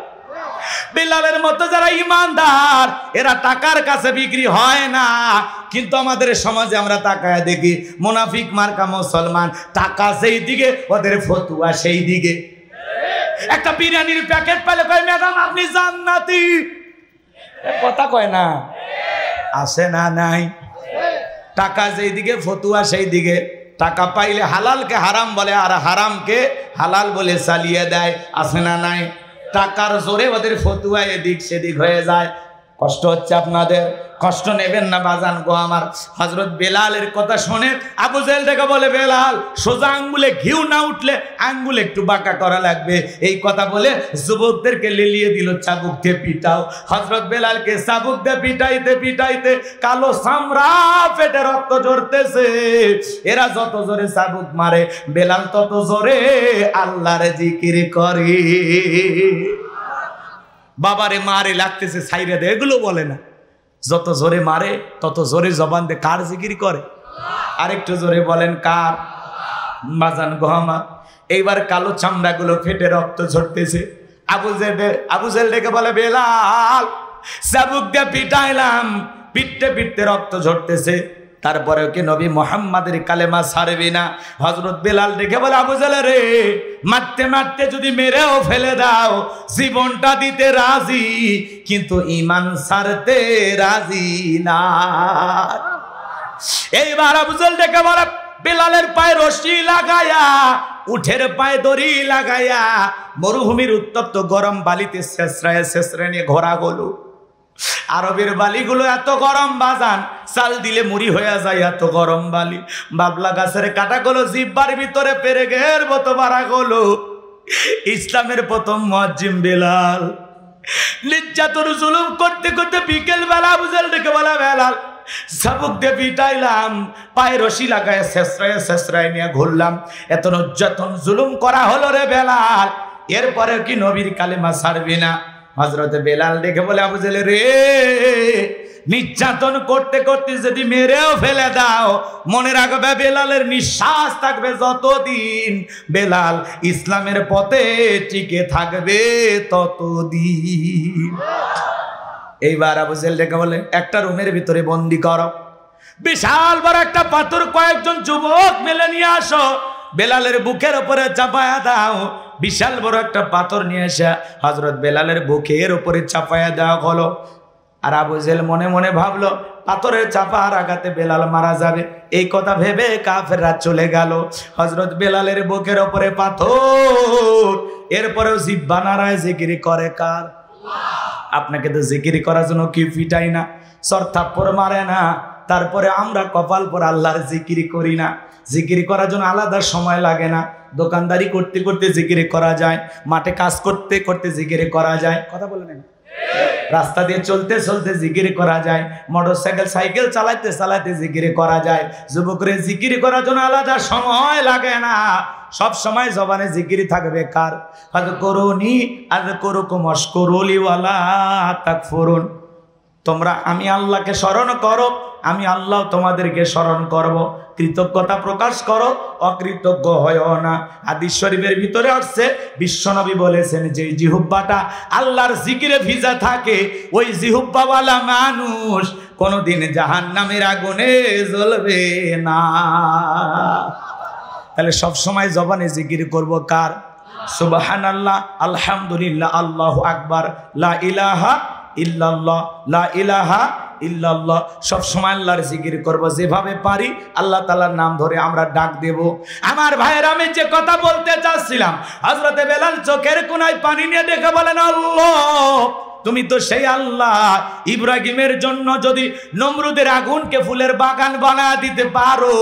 Speaker 1: বেলালের মতো যারা ইমানদার, এরা টাকার কাছে বিক্রি হয় না। কিন্তু আমাদের সমাজে আমরা তাকায় দেখি, মুনাফিক মার্কা মুসলমান, টাকা সেই দিকে, ওদের ফতুয়া সেই দিকে। একটা বিরিয়ানির প্যাকেট পেলে কয়, ম্যাডাম আপনি জান্নাতি। কথা কয় না, আসে না নাই? টাকা যেই দিকে, ফতুয়া সেই দিকে। টাকা পাইলে হালালকে হারাম বলে, আর হারামকে হালাল বলে চালিয়ে দেয়, আসে না নাই? টাকার জোরে ওদের ফতুয়া এদিক সেদিক হয়ে যায়। কষ্ট হচ্ছে আপনাদের, কষ্ট নেবেন না বাজান গো আমার। হযরত বেলালের কথা শুনে আবু জেহেল থেকে বলে, বেলাল সোজা আঙ্গুলে ঘিউ না উঠলে আঙ্গুল একটু বাঁকা করা লাগবে। এই কথা বলে যুবকদেরকে লেলিয়ে দিল, চাবুক দিয়ে পিটাও। হযরত বেলালকে চাবুক দিয়ে পিটাইতে পিটাইতে কালো চামড়া পেটে রক্ত ঝরতেছে। এরা যত জোরে চাবুক মারে, বেলাল তত জোরে আল্লাহর জিকির করে। বাবারে মারে লাগতেছে ছাইরে দে, এগুলো বলে না। যত জোরে মারে তত জোরে জবান দে কার জিকির করে? আরেকটু জোরে বলেন কার? বাজান গহমা। এইবার কালো চামড়াগুলো ফেটে রক্ত ঝরতেছে। আবু জেহেল ডেকে বলে, বেলাল চাবুক দিয়ে পিটাইলাম, পিটতে পিটতে রক্ত ঝরতেছে। তারপরেও কি নবী মুহাম্মাদের কালেমা ছাড়বি না? হযরত বেলাল ডেকে বলে, আবু জাহল রে, মারতে মারতে যদি মেরেও ফেলে দাও, জীবনটা দিতে রাজি, কিন্তু ঈমান ছাড়তে রাজি না। এইবার আবু জাহল ডেকে বলে, বেলালের পায়ে রশি লাগায়া, উঠের পায়ে দড়ি লাগায়া মরুভূমির উত্তপ্ত গরম বালিতে শেষরায় নিয়ে ঘোরা গেল। আরবের বালিগুলো এত গরম বাজান, চাল দিলে মুড়ি হয়ে যায়, এত গরম বালি। বাবলা গাছের কাটাগুলো জিব্বার ভিতরে পেরেকের মতো বাড়া গেল। ইসলামের প্রথম মুয়াজ্জিন বেলাল নির্যাতন জুলুম করতে করতে বিকেল বেলা আবু জাহল ডেকে বলা, বেলাল চাবুক দিয়ে পিটাইলাম, পায়ে রশি লাগায় শেষরায় নিয়ে ঘুরলাম, এত নির্যাতন জুলুম করা হলো রে বেলাল, এরপরে কি নবীর কালেমা ছাড়বি না? হযরত বেলাল ডেকে বলে, আবু জাহল রে, নির্যাতন করতে করতে যদি মেরেও ফেলে দাও, মনে রাখবে বেলালের নিঃশ্বাস থাকবে যতদিন, বেলাল ইসলামের পথে টিকে থাকবে ততদিন। এইবার আবু জাহল ডেকে বলে, একটা রুমের ভিতরে বন্দি করো, বিশাল বড় একটা পাথর কয়েকজন যুবক মেলে নিয়ে আসো, বেলালের বুকের উপরে চাপায়া দাও। বিশাল বড় একটা পাথর নিয়ে এসে হযরত বেলালের বুকের উপরে চাপায়া দেওয়া হলো। আর আবু জাহল মনে মনে ভাবলো, পাথরের চাপার আঘাতে বেলাল মারা যাবে। এই কথা ভেবে কাফেররা চলে গেল। হযরত বেলালের বুকের উপরে পাথর, এরপরেও জিহ্বা নাড়ায় জিকির করে কার? আপনাকে তো জিকির করার জন্য কি পিটাই না, সর থাপ্পড় মারে না, তারপরে আমরা কপাল পর আল্লাহর জিকির করি না। জিকির করার জন্য আলাদা সময় লাগে না, দোকানদারি করতে করতে জিকির করা যায়, মাঠে কাজ করতে করতে জিকির করা যায়, কথা বলেন, রাস্তা দিয়ে চলতে চলতে জিকির করা যায়, মোটরসাইকেল সাইকেল চালাতে চালাতে জিকির করা যায়। যুবকরে জিকির করার জন্য আলাদা সময় লাগে না, সব সময় জবানে জিকির থাকবে কার? ফাযকুরুনি আযকুরুকুম ওয়াশকুরুলি ওয়ালা তাকফুরুন। তোমরা আমি আল্লাহকে স্মরণ করো, আমি আল্লাহ তোমাদেরকে স্মরণ করব। কৃতজ্ঞতা প্রকাশ করো, অকৃতজ্ঞ হয়ও না। হাদিস শরীফের ভিতরে আসছে, বিশ্বনবী বলেছেন যে জিহ্বাটা আল্লাহর জিকিরে ভিজা থাকে, ওই জিহ্বাওয়ালা মানুষ কোনোদিন জাহান্নামের আগুনে জ্বলবে না। তাহলে সব সময় জবানে জিকির করব কার? সুবহানাল্লাহ, আলহামদুলিল্লাহ, আল্লাহু আকবার, লা ইলাহা ইল্লাল্লাহ, লা ইলাহা ইল্লাল্লাহ। সব সময় আল্লাহর জিকির করব, যেভাবে পারি আল্লাহ তাআলার নাম ধরে আমরা ডাক দেব। আমার ভাইয়ের, আমি যে কথা বলতে চাচ্ছিলাম, হযরত বেলাল চোখের কোণায় পানি নিয়ে দেখে বলেন, আল্লাহ তুমি তো সেই আল্লাহ, ইব্রাহিমের জন্য যদি নমরুদের আগুনকে ফুলের বাগান বানায় দিতে পারো,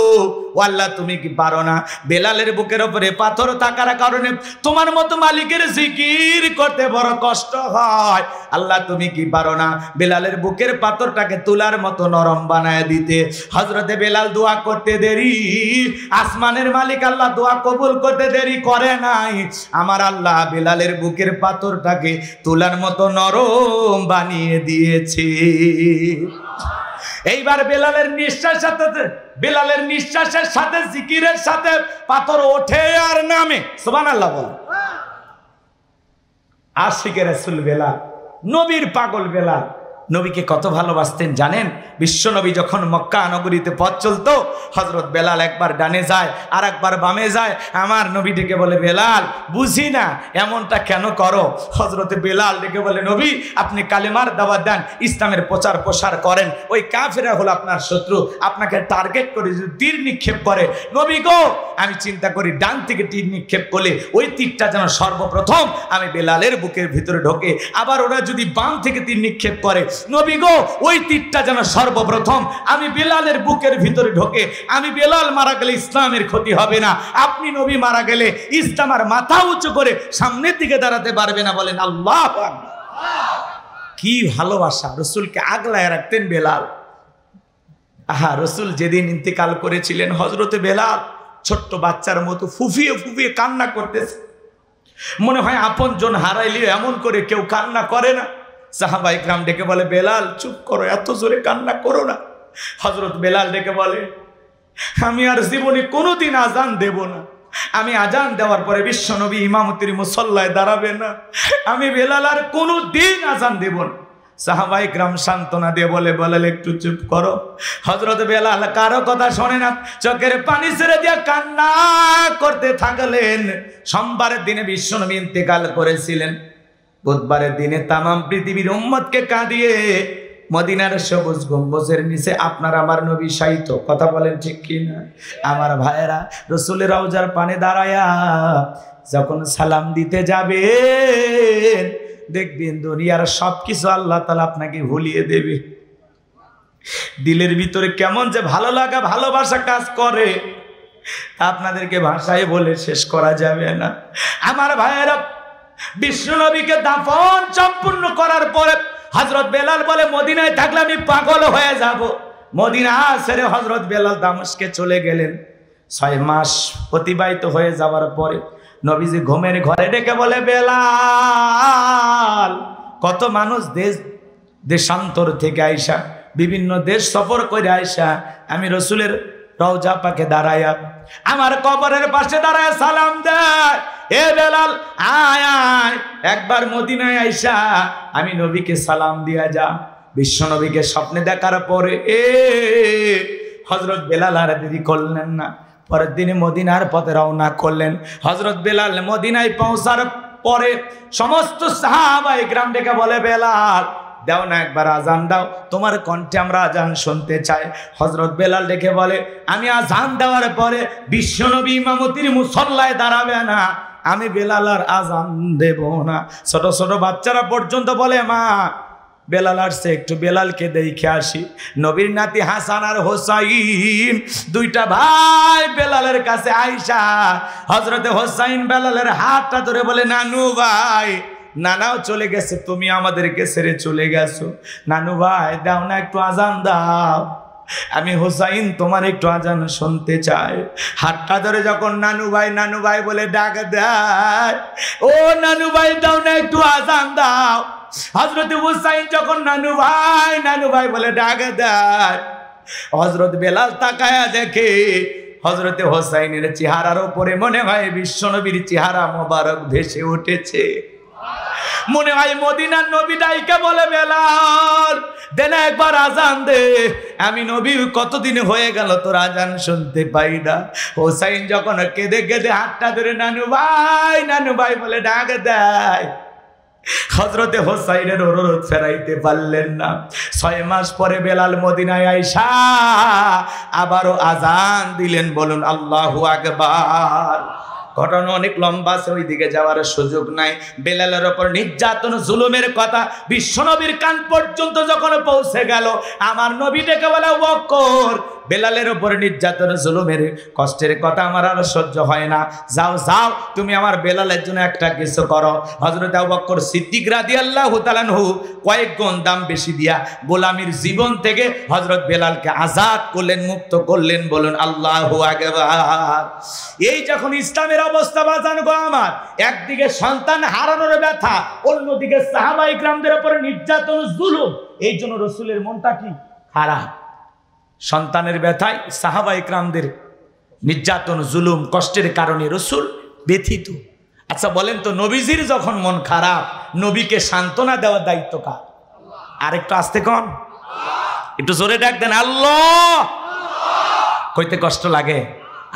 Speaker 1: ও আল্লাহ তুমি কি পারো না? বেলালের বুকের উপরে পাথর থাকার কারণে তোমার মতো মালিকের জিকির করতে বড় কষ্ট হয়, আল্লাহ তুমি কি পারো না বেলালের বুকের পাথরটাকে তুলার মতো নরম বানায় দিতে? হযরতে বেলাল দোয়া করতে দেরি, আসমানের মালিক আল্লাহ দোয়া কবুল করতে দেরি করে নাই। আমার আল্লাহ বেলালের বুকের পাথরটাকে তুলার মতো নরম বানিয়ে দিয়েছে। এইবার বেলালের নিঃশ্বাসের সাথে জিকিরের সাথে পাথর ওঠে আর নামে। সুবহানাল্লাহ বল। আশিকে রাসূল বেলাল, নবীর পাগল বেলাল, নবীকে কত ভালোবাসতেন জানেন? বিশ্বনবী যখন মক্কা নগরীতে পথ চলতো, হযরত বেলাল একবার ডানে যায় আর একবার বামে যায়। আমার নবী ডেকে বলে, বেলাল বুঝি না এমনটা কেন করো? হযরতে বেলাল ডেকে বলে, নবী আপনি কালেমার দাওয়াত দেন, ইসলামের প্রচার প্রসার করেন, ওই কাফেররা হলো আপনার শত্রু, আপনাকে টার্গেট করে যদি তীর নিক্ষেপ করে, নবী গো আমি চিন্তা করি ডান থেকে তীর নিক্ষেপ করলে ওই তীরটা যেন সর্বপ্রথম আমি বেলালের বুকের ভিতরে ঢোকে, আবার ওরা যদি বাম থেকে তীর নিক্ষেপ করে, নবী গো ওই তীরটা যেন সর্বপ্রথম আমি বেলালের বুকের ভিতরে ঢোকে। আমি বেলাল মারা গেলে ইসলামের ক্ষতি হবে না, আপনি নবী মারা গেলে ইসলাম আর মাথা উঁচু করে সামনের দিকে দাঁড়াতে পারবে না। বলেন আল্লাহু আকবার। কি ভালোবাসা! রসুলকে আগলায় রাখতেন বেলাল। আহা, রসুল যেদিন ইন্তেকাল করেছিলেন, হযরতে বেলাল ছোট্ট বাচ্চার মতো ফুফিয়ে ফুফিয়ে কান্না করতেছে। মনে হয় আপন জন হারাইলে এমন করে কেউ কান্না করে না। সাহাবা ইকরাম ডেকে বলে, বেলাল চুপ করো, এত জোরে কান্না করো না। হযরত বেলাল ডেকে বলে, আমি আর জীবনে কোনোদিন আজান দেব না। আমি আজান দেওয়ার পরে বিশ্বনবী ইমামতির মুসল্লায় দাঁড়াবে না, আমি বেলাল আর কোনোদিন আজান দেব না। সাহাবায়ে কেরাম সান্ত্বনা দিয়ে বলে, বেলাল একটু চুপ করো। হযরত বেলাল কারো কথা শোনে না, চোখের পানি ছেড়ে দিয়ে কান্না করতে থাকলেন। সোমবারের দিনে বিশ্বনবী ইন্তেকাল করেছিলেন। বুধবারের দিনে তামাম পৃথিবীর উম্মতকে কাঁদিয়ে মদিনার সবুজ গম্বুজের নিচে আপনার আমার নবী শায়িত। কথা বলেন ঠিক কিনা? আমার ভাইয়েরা, রাসূলের রওজার পানে দাঁড়ায়া যখন সালাম দিতে যাবে, দেখবেন দুনিয়ার সবকিছু আল্লাহ তাআলা আপনাকে ভুলিয়ে দেবে। দিলের ভিতরে কেমন যে ভালো লাগা, ভালোবাসা কাজ করে, আপনাদেরকে ভাষায় বলে শেষ করা যাবে না। আমার ভাইয়েরা, বিশ্বনবীকে দাফন সম্পূর্ণ করার পরে হযরত বেলাল বলে, মদিনায় থাকলে আমি পাগল হয়ে যাব। মদিনা ছেড়ে হযরত বেলাল দামেস্কে চলে গেলেন। 6 মাস অতিবাহিত হয়ে যাওয়ার পরে নবীজি ঘুমের ঘরে ডেকে বলে, বেলাল, কত মানুষ দেশান্তর থেকে আইসা, বিভিন্ন দেশ সফর করে আইসা আমি রাসূলের রওজা পাকে দাঁড়ায়া, আমার কবরের পাশে দাঁড়ায় সালাম দেয়, এ বেলাল আয় আয়, একবার মদিনায় আইসা আমি নবীকে সালাম দিয়া যা। বিশ্ব নবীকে স্বপ্নে দেখার পরে হযরত বেলাল আর দেরি করলেন না, পরের দিনে মদিনার পথে রওনা করলেন। হযরত বেলাল মদিনায় পৌঁছার পরে সমস্ত সাহাবায়ে কেরাম ডেকে বলে, বেলাল দাও না একবার আজান দাও, তোমার কণ্ঠে আমরা আজান শুনতে চাই। হযরত বেলাল ডেকে বলে, আমি আজান দেওয়ার পরে বিশ্বনবী ইমামতির মুসল্লায় দাঁড়াবে না, আমি বেলাল আর আজান দেব না। ছোট ছোট বাচ্চারা পর্যন্ত বলে, মা বেলাল আসছে, একটু বেলালকে দেখে আসি। নবীর নাতি হাসান আর হোসাইন দুইটা ভাই বেলালের কাছে আইসা হযরতে হোসাইন বেলালের হাতটা ধরে বলে, নানু ভাই, নানাও চলে গেছে, তুমি আমাদেরকে ছেড়ে চলে গেছো, নানু ভাই দাও না একটু আজান দাও, আমি হোসাইন তোমার একটু আজান শুনতে চাই। হাতটা ধরে যখন নানু ভাই বলে ডাক দেয়, ও নানু ভাই দাও না একটু আজান দাও। হযরত হোসাইন যখন নানু ভাই বলে ডাক দেয়, হযরত বেলাল তাকায়া দেখে হযরতে হোসাইনের চেহারার উপরে মনে হয় বিশ্বনবীর চেহারা মোবারক ভেসে উঠেছে। মনে হয় মদিনার নবী ডাইকা বলে, বেলাল দে না একবার আজান দে, আমি নবী কতদিন হয়ে গেল তোর আজান শুনতে পাই না। হোসাইন যখন কেঁদে কেঁদে হাতটা ধরে নানু ভাই বলে ডাক দেয়, হযরতে হোসাইনের অনুরোধ ফেরাইতে পারলেন না। 6 মাস পরে বেলাল মদিনায় আইসা আবারও আজান দিলেন। বলুন আল্লাহু আকবার। ঘটনা অনেক লম্বা আছে, ওই দিকে যাওয়ার সুযোগ নাই। বেলালের ওপর নির্যাতন জুলুমের কথা বিশ্বনবীর কান পর্যন্ত যখন পৌঁছে গেল, আমার নবী ডেকে বলে, আবু বকর, বেলালের ওপর নির্যাতন জুলুমের কষ্টের কথা আমার আর সহ্য হয় না, যাও যাও তুমি আমার বেলালের জন্য একটা কিছু করো। হযরত আবু বকর সিদ্দিক রাদিয়াল্লাহু তাআলা আনহু কয়েক গুণ দাম বেশি দিয়া গোলামীর জীবন থেকে হযরত বেলালকে আজাদ করলেন, মুক্ত করলেন। বলুন আল্লাহু আকবার। এই যখন ইসলামের অবস্থা বাজান গো আমার, একদিকে সন্তান হারানোর ব্যথা, অন্যদিকে সাহাবায়ে কেরামদের উপর নির্যাতন জুলুম, এই জন্য রাসূলের মনটা কি খারাপ। সন্তানের ব্যথায় সাহাবায়ে কেরামদের নির্যাতন জুলুম কষ্টের কারণে রাসূল ব্যথিত। আচ্ছা বলেন তো, নবীজির যখন মন খারাপ, নবীকে সান্ত্বনা দেওয়ার দায়িত্ব কার? আরেকটু আস্তে কোন, একটু জোরে ডাক দেন, আল্লাহ। কইতে কষ্ট লাগে,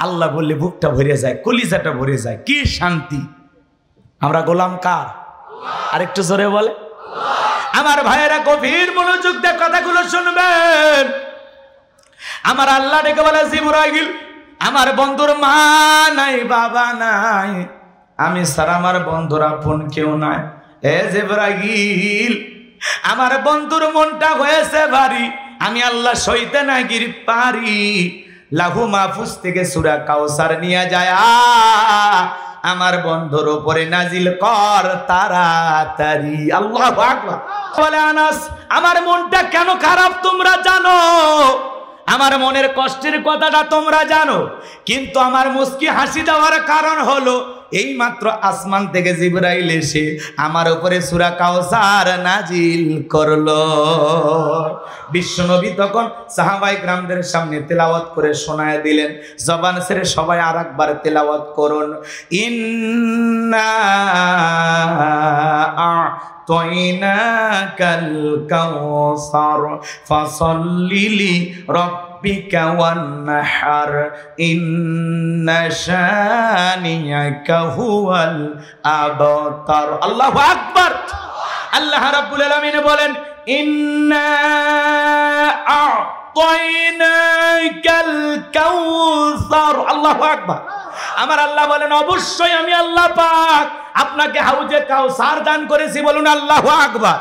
Speaker 1: আল্লাহ বললে বুকটা ভরে যায়, কলিজাটা ভরে যায়, কি শান্তি। আমরা গোলাম কার? আরেকটু জোরে বলে। আমার ভাইয়েরা গভীর মনোযোগ দিয়ে কথাগুলো শুনবেন। আমার আল্লাহ ডেকে বলে, জিবরাইল, আমার বন্ধুর মা নাই, বাবা নাই, আমি ছাড়া আমার বন্ধুর আপন কেউ নাই। এ জিবরাইল, আমার বন্ধুর মনটা হয়েছে ভারী, আমি আল্লাহ সইতে না গির পারি। লাহু মাহফুজ থেকে সূরা কাউসার নিয়ে যায়, আমার বন্ধুর উপরে নাজিল কর তাড়াতাড়ি। আল্লাহু আকবার। বলে আনাস, আমার মনটা কেন খারাপ তোমরা জানো, আমার মনের কষ্টের কথাটা তোমরা জানো, কিন্তু আমার মুস্কি হাসি দেওয়ার কারণ হলো এই মাত্র আসমান থেকে জিবরাইল এসে আমার উপরে সূরা কাউসার নাজিল করলো। বিশ্বনবী তখন সাহাবায়ে কেরামদের সামনে তেলাওয়াত করে শোনায় দিলেন। জবান ছেড়ে সবাই আরেকবার তেলাওয়াত করুন। ইন্না আ'তাইনাকাল কাউসার ফাসাল্লি লিরাব্বিকা ওয়ানহার ইন্না শানিয়াকা হুয়াল আবতার। আল্লাহু আকবার। আল্লাহ রাব্বুল আলামিন বলেন ইন্না আ'তাইনাকাল কাউসার। আল্লাহু আকবার। আমার আল্লাহ বলেন অবশ্যই আমি আল্লাহ পাক আপনাকে হাউজে কাউসার দান করেছি। বলুন আল্লাহু আকবার।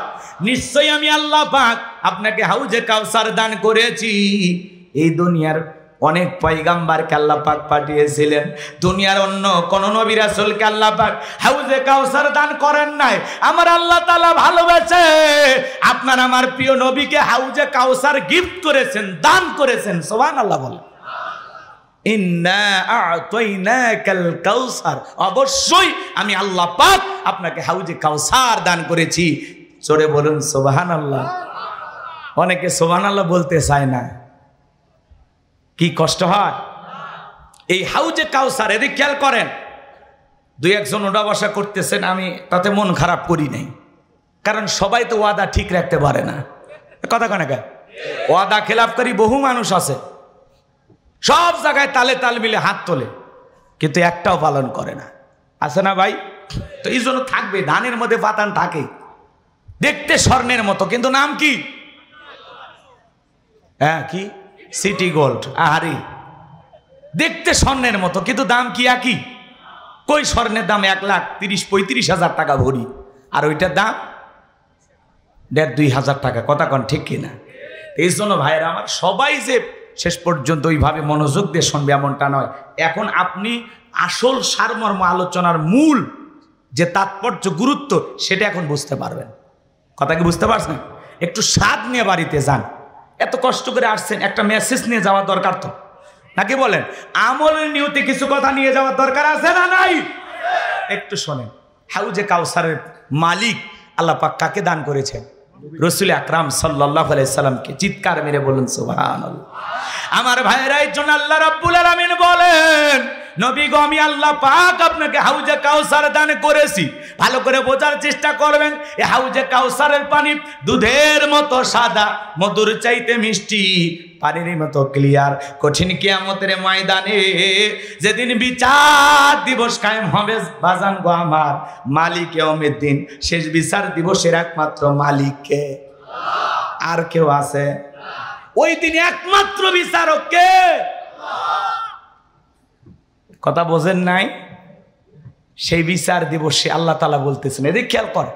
Speaker 1: নিশ্চয়ই আমি আল্লাহ পাক আপনাকে হাউজে কাউসার দান করেছি। এই দুনিয়ার অনেক পয়গাম্বরকে আল্লাহ পাক পাঠিয়েছিলেন, দুনিয়ার অন্য কোন নবী রাসূলকে আল্লাহ পাক হাউজে কাউসার দান করেন নাই। আমার আল্লাহ তাআলা ভালোবেসে আপনার আমার প্রিয় নবীকে হাউজে কাউসার গিফট করেছেন, দান করেছেন। সুবহানাল্লাহ বলেন। ইন্না আ'তাইনাকাল কাউসার, অবশ্যই আমি আল্লাহ পাক আপনাকে হাউজে কাউসার দান করেছি। জোরে বলুন সুবহানাল্লাহ। অনেকে সুবহানাল্লাহ বলতে চায় না, কি কষ্ট হয়। এই হাউজে কাউসার এদিকে খেয়াল করেন, দুই একজন ওঠা বসা করতেছেন, আমি তাতে মন খারাপ করি নাই, কারণ সবাই তো ওয়াদা ঠিক রাখতে পারে না। কথা কনে ওয়াদা খেলাফকারী বহু মানুষ আছে, সব জায়গায় তালে তাল মিলে হাত তোলে, কিন্তু একটাও পালন করে না। আছে না ভাই? তো এই জন্য থাকবে, ধানের মধ্যে পাতান থাকে, দেখতে স্বর্ণের মতো, কিন্তু নাম কি? হ্যাঁ কি? City gold. আহারি, দেখতে স্বর্ণের মতো কিন্তু দাম কি একই? কই স্বর্ণের দাম 1,30,000-35,000 টাকা ভরি, আর ওইটার দাম 1,500-2,000 টাকা। কথা কন ঠিক কিনা? এই জন্য ভাইয়েরা আমার, সবাই যে শেষ পর্যন্ত ওইভাবে মনোযোগ দিয়ে শুনবে এমনটা নয়। এখন আপনি আসল সারমর্ম আলোচনার মূল যে তাৎপর্য, গুরুত্ব, সেটা এখন বুঝতে পারবেন। কথা কি বুঝতে পারছেন? একটু স্বাদ নিয়ে বাড়িতে যান। এত কষ্ট করে আসছেন, একটা মেসেজ নিয়ে যাওয়া দরকার তো, নাকি বলেন? আমলের নিয়তে কিছু কথা নিয়ে যাওয়ার দরকার আছে না নাই? একটু শোনেন, হাউজে কাউসারের মালিক আল্লাহ পাক কাকে দান করেছেন? রাসূল আকরাম সাল্লাল্লাহু আলাইহি সাল্লামকে। চিৎকার মেরে বলুন সুবহানাল্লাহ। আমার ভাইরা, এই জন্য আল্লাহ রাব্বুল আলামিন বলেন, নবী গো আমি আল্লাহ পাক আপনাকে হাউজে কাউসার দান করেছি। ভালো করে বোঝার চেষ্টা করবেন, এই হাউজে কাউসারের পানি দুধের মতো সাদা, মধুর চাইতে মিষ্টি, পানির মতো ক্লিয়ার। কঠিন কিয়ামতের ময়দানে যেদিন বিচার দিবস কায়েম হবে বাজান গো আমার, মালিক ইয়াউমিদ্দিন, শেষ বিচার দিবসের একমাত্র মালিক কে? আর কেউ আছে? ওই দিন একমাত্র বিচারক কে? কথা বোঝেন নাই? সেই বিচার দিবসে আল্লাহ তাআলা বলতেছেন, এদিকে খেয়াল কর,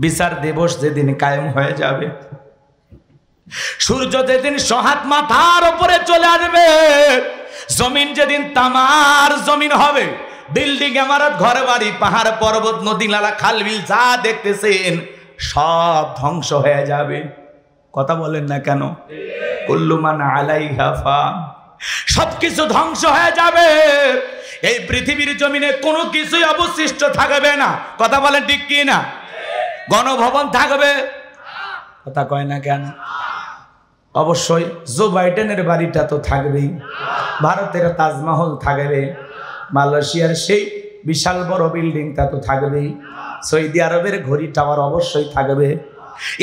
Speaker 1: বিচার দিবস যেদিন কায়েম হয়ে যাবে, সূর্য যেদিন সহাত মাথার উপরে চলে আসবে, জমিন যেদিন তামার জমিন হবে, বিল্ডিং ইমারত ঘর বাড়ি পাহাড় পর্বত নদী নালা খাল বিল যা দেখতেছেন সব ধ্বংস হয়ে যাবে। কথা বলেন না কেন? কুল্লু মান আলাইহা ফান, সবকিছু ধ্বংস হয়ে যাবে। এই পৃথিবীর জমিনে কোনো কিছুই অবশিষ্ট থাকবে না। কথা বলেন ঠিক কি না? গণভবন থাকবে? কথা কয় না কেন? অবশ্যই জো বাইডেনের বাড়িটা তো থাকবেই, ভারতের তাজমহল থাকবে, মালয়েশিয়ার সেই বিশাল বড় বিল্ডিংটা তো থাকবেই, সৌদি আরবের ঘড়ি টাওয়ার অবশ্যই থাকবে।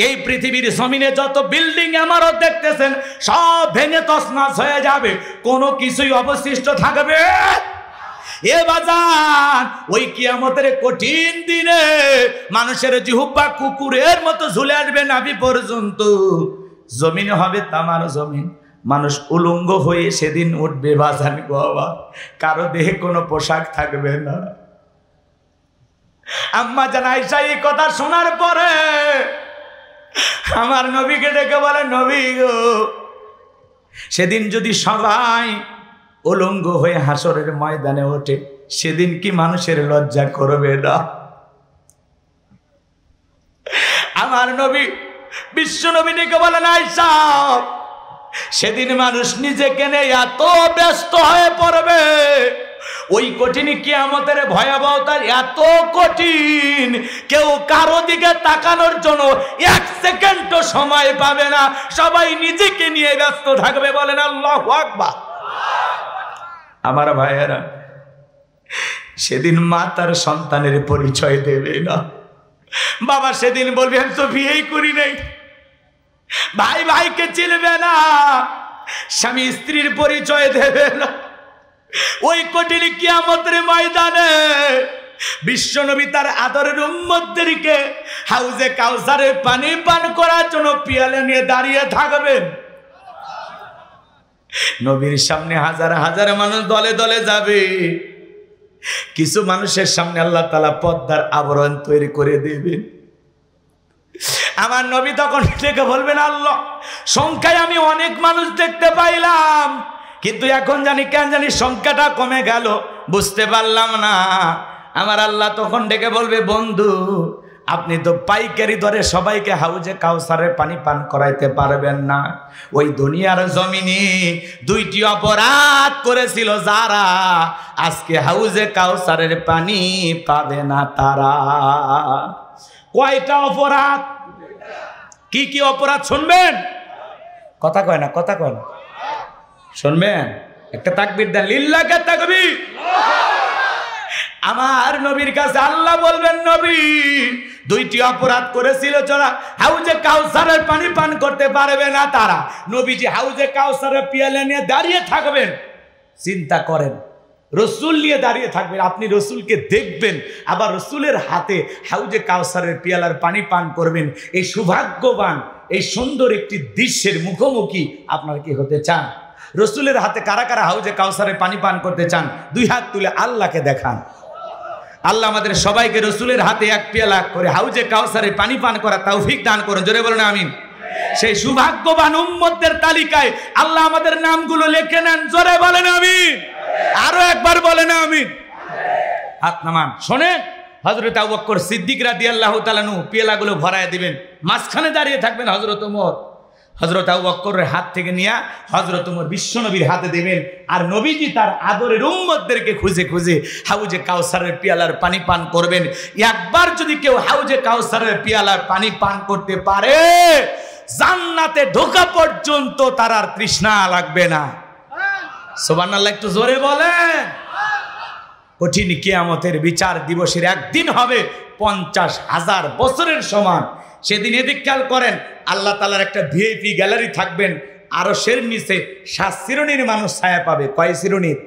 Speaker 1: এই পৃথিবীর জমিনে যত বিল্ডিং ইমারত দেখতেছেন সব ভেঙে তছনছ হয়ে যাবে, কোনো কিছুই অবশিষ্ট থাকবে এ বাজান। ওই কিয়ামতের কঠিন দিনে মানুষের জিহ্বা কুকুরের মতো ঝুলে আসবে নাভি পর্যন্ত, জমিনে হবে তামার জমিন, মানুষ উলঙ্গ হয়ে সেদিন উঠবে বাজান গো আবার, কারো দেহে কোনো পোশাক থাকবে না। আম্মা জান আয়েশা এই কথা শোনার পরে আমার নবীকে ডেকে বলে, নবী গো, সেদিন যদি সবাই উলঙ্গ হয়ে হাসরের ময়দানে ওঠে, সেদিন কি মানুষের লজ্জা করবে না? আমার নবী বিশ্ব নবী ডেকে বলেন, আয়েশা, সেদিন মানুষ নিজেকে নিয়ে এত ব্যস্ত হয়ে পড়বে, ওই কঠিন কিয়ামতের ভয়াবহতার এত কঠিন, কেউ কারো দিকে তাকানোর জন্য এক সেকেন্ডও সময় পাবে না, সবাই নিজেকে নিয়ে ব্যস্ত থাকবে। বলেন আল্লাহু আকবার। আমার ভাইয়েরা, সেদিন মা তার সন্তানের পরিচয় দেবে না, বাবা সেদিন বলবে আমি তো বিয়েই করি নাই। ভাই ভাইকে চিনবে না, স্বামী স্ত্রীর পরিচয় দেবে না। ওই কঠিন কিয়ামতের ময়দানে বিশ্বনবী তার আদরের উম্মতদেরকে হাউজে কাউসারের পানি পান করার জন্য পিয়ালা নিয়ে দাঁড়িয়ে থাকবেন। নবীর সামনে হাজার হাজার মানুষ দলে দলে যাবে। কিছু মানুষের সামনে আল্লাহ তাআলা পর্দার আবরণ তৈরি করে দেবেন। আমার নবী তখন থেকে বলবেন, আল্লাহ সংখ্যায় আমি অনেক মানুষ দেখতে পাইলাম, কিন্তু এখন জানি কেন জানি সংখ্যাটা কমে গেল, বুঝতে পারলাম না। আমার আল্লাহ তখন ডেকে বলবে, বন্ধু আপনি তো পাইকারি দরে সবাইকে হাউজে কাউসারের পানি পান করাইতে পারবেন না। ওই দুনিয়ার জমিনে দুইটি অপরাধ করেছিল যারা, আজকে হাউজে কাউসারের পানি পাবে না তারা। কয়টা অপরাধ? কি কি অপরাধ শুনবেন? কথা কয় না, কথা কয় না, শুনবেন? একটা তাকবীর দেন, লিল্লাহি তাকবীর। আমার নবীর কাছে আল্লাহ বলবেন, নবী দুইটি অপরাধ করেছিল যারা হাউজে কাউসারের পানি পান করতে পারবে না তারা। নবীজি হাউজে কাউসারের পিয়ালা নিয়ে দাঁড়িয়ে থাকবেন। চিন্তা করেন, রসুল নিয়ে দাঁড়িয়ে থাকবেন, আপনি রসুলকে দেখবেন, আবার রসুলের হাতে হাউজে কাউসারের পিয়ালার পানি পান করবেন। এই সৌভাগ্যবান, এই সুন্দর একটি দৃশ্যের মুখোমুখি আপনারা কি হতে চান? রসুলের হাতে কারা কারা হাউজে কাউসারের পানি পান করতে চান? দুই হাত তুলে আল্লাহকে দেখান। আল্লাহ আমাদের সবাইকে রসুলের হাতে এক পেয়ালা করে হাউজে কাউসারে পানি পান করা তৌফিক দান করুন। জোরে বলুন আমিন। সেই সৌভাগ্যবান উম্মতদের তালিকায় আল্লাহ আমাদের নামগুলো লিখে নেন। জোরে বলেন আমিন। আরো একবার বলেন আমিন। হাত নামান। শোনেন, হযরত আবু বকর সিদ্দিক রাদিয়াল্লাহু তাআলা আনহু পেয়ালাগুলো ভরায় দিবেন, মাঝখানে দাঁড়িয়ে থাকবেন হযরত ওমর। হযরত আবু বকরের হাত থেকে নিয়ে হযরত ওমর বিশ্বনবীর হাতে দেবেন, আর নবীজি তার আদরের উম্মতদেরকে খুঁজে খুঁজে হাউজে কাউসারের পিয়ালার পানি পান করবেন। একবার যদি কেউ হাউজে কাউসারের পিয়ালার পানি পান করতে পারে, জান্নাতে ঢোকা পর্যন্ত তার আর তৃষ্ণা লাগবে না। সুবহানাল্লাহ, একটু জোরে বলেন। কঠিন কিয়ামতের বিচার দিবসের একদিন হবে 50,000 বছরের সমান। সেদিন এদিক খেয়াল করেন, আল্লাহ তাআলার একটা ভিআইপি গ্যালারি থাকবেন, আরশের নিচে 7 শ্রেণীর মানুষ ছায়া পাবে। কয় শ্রেণীর?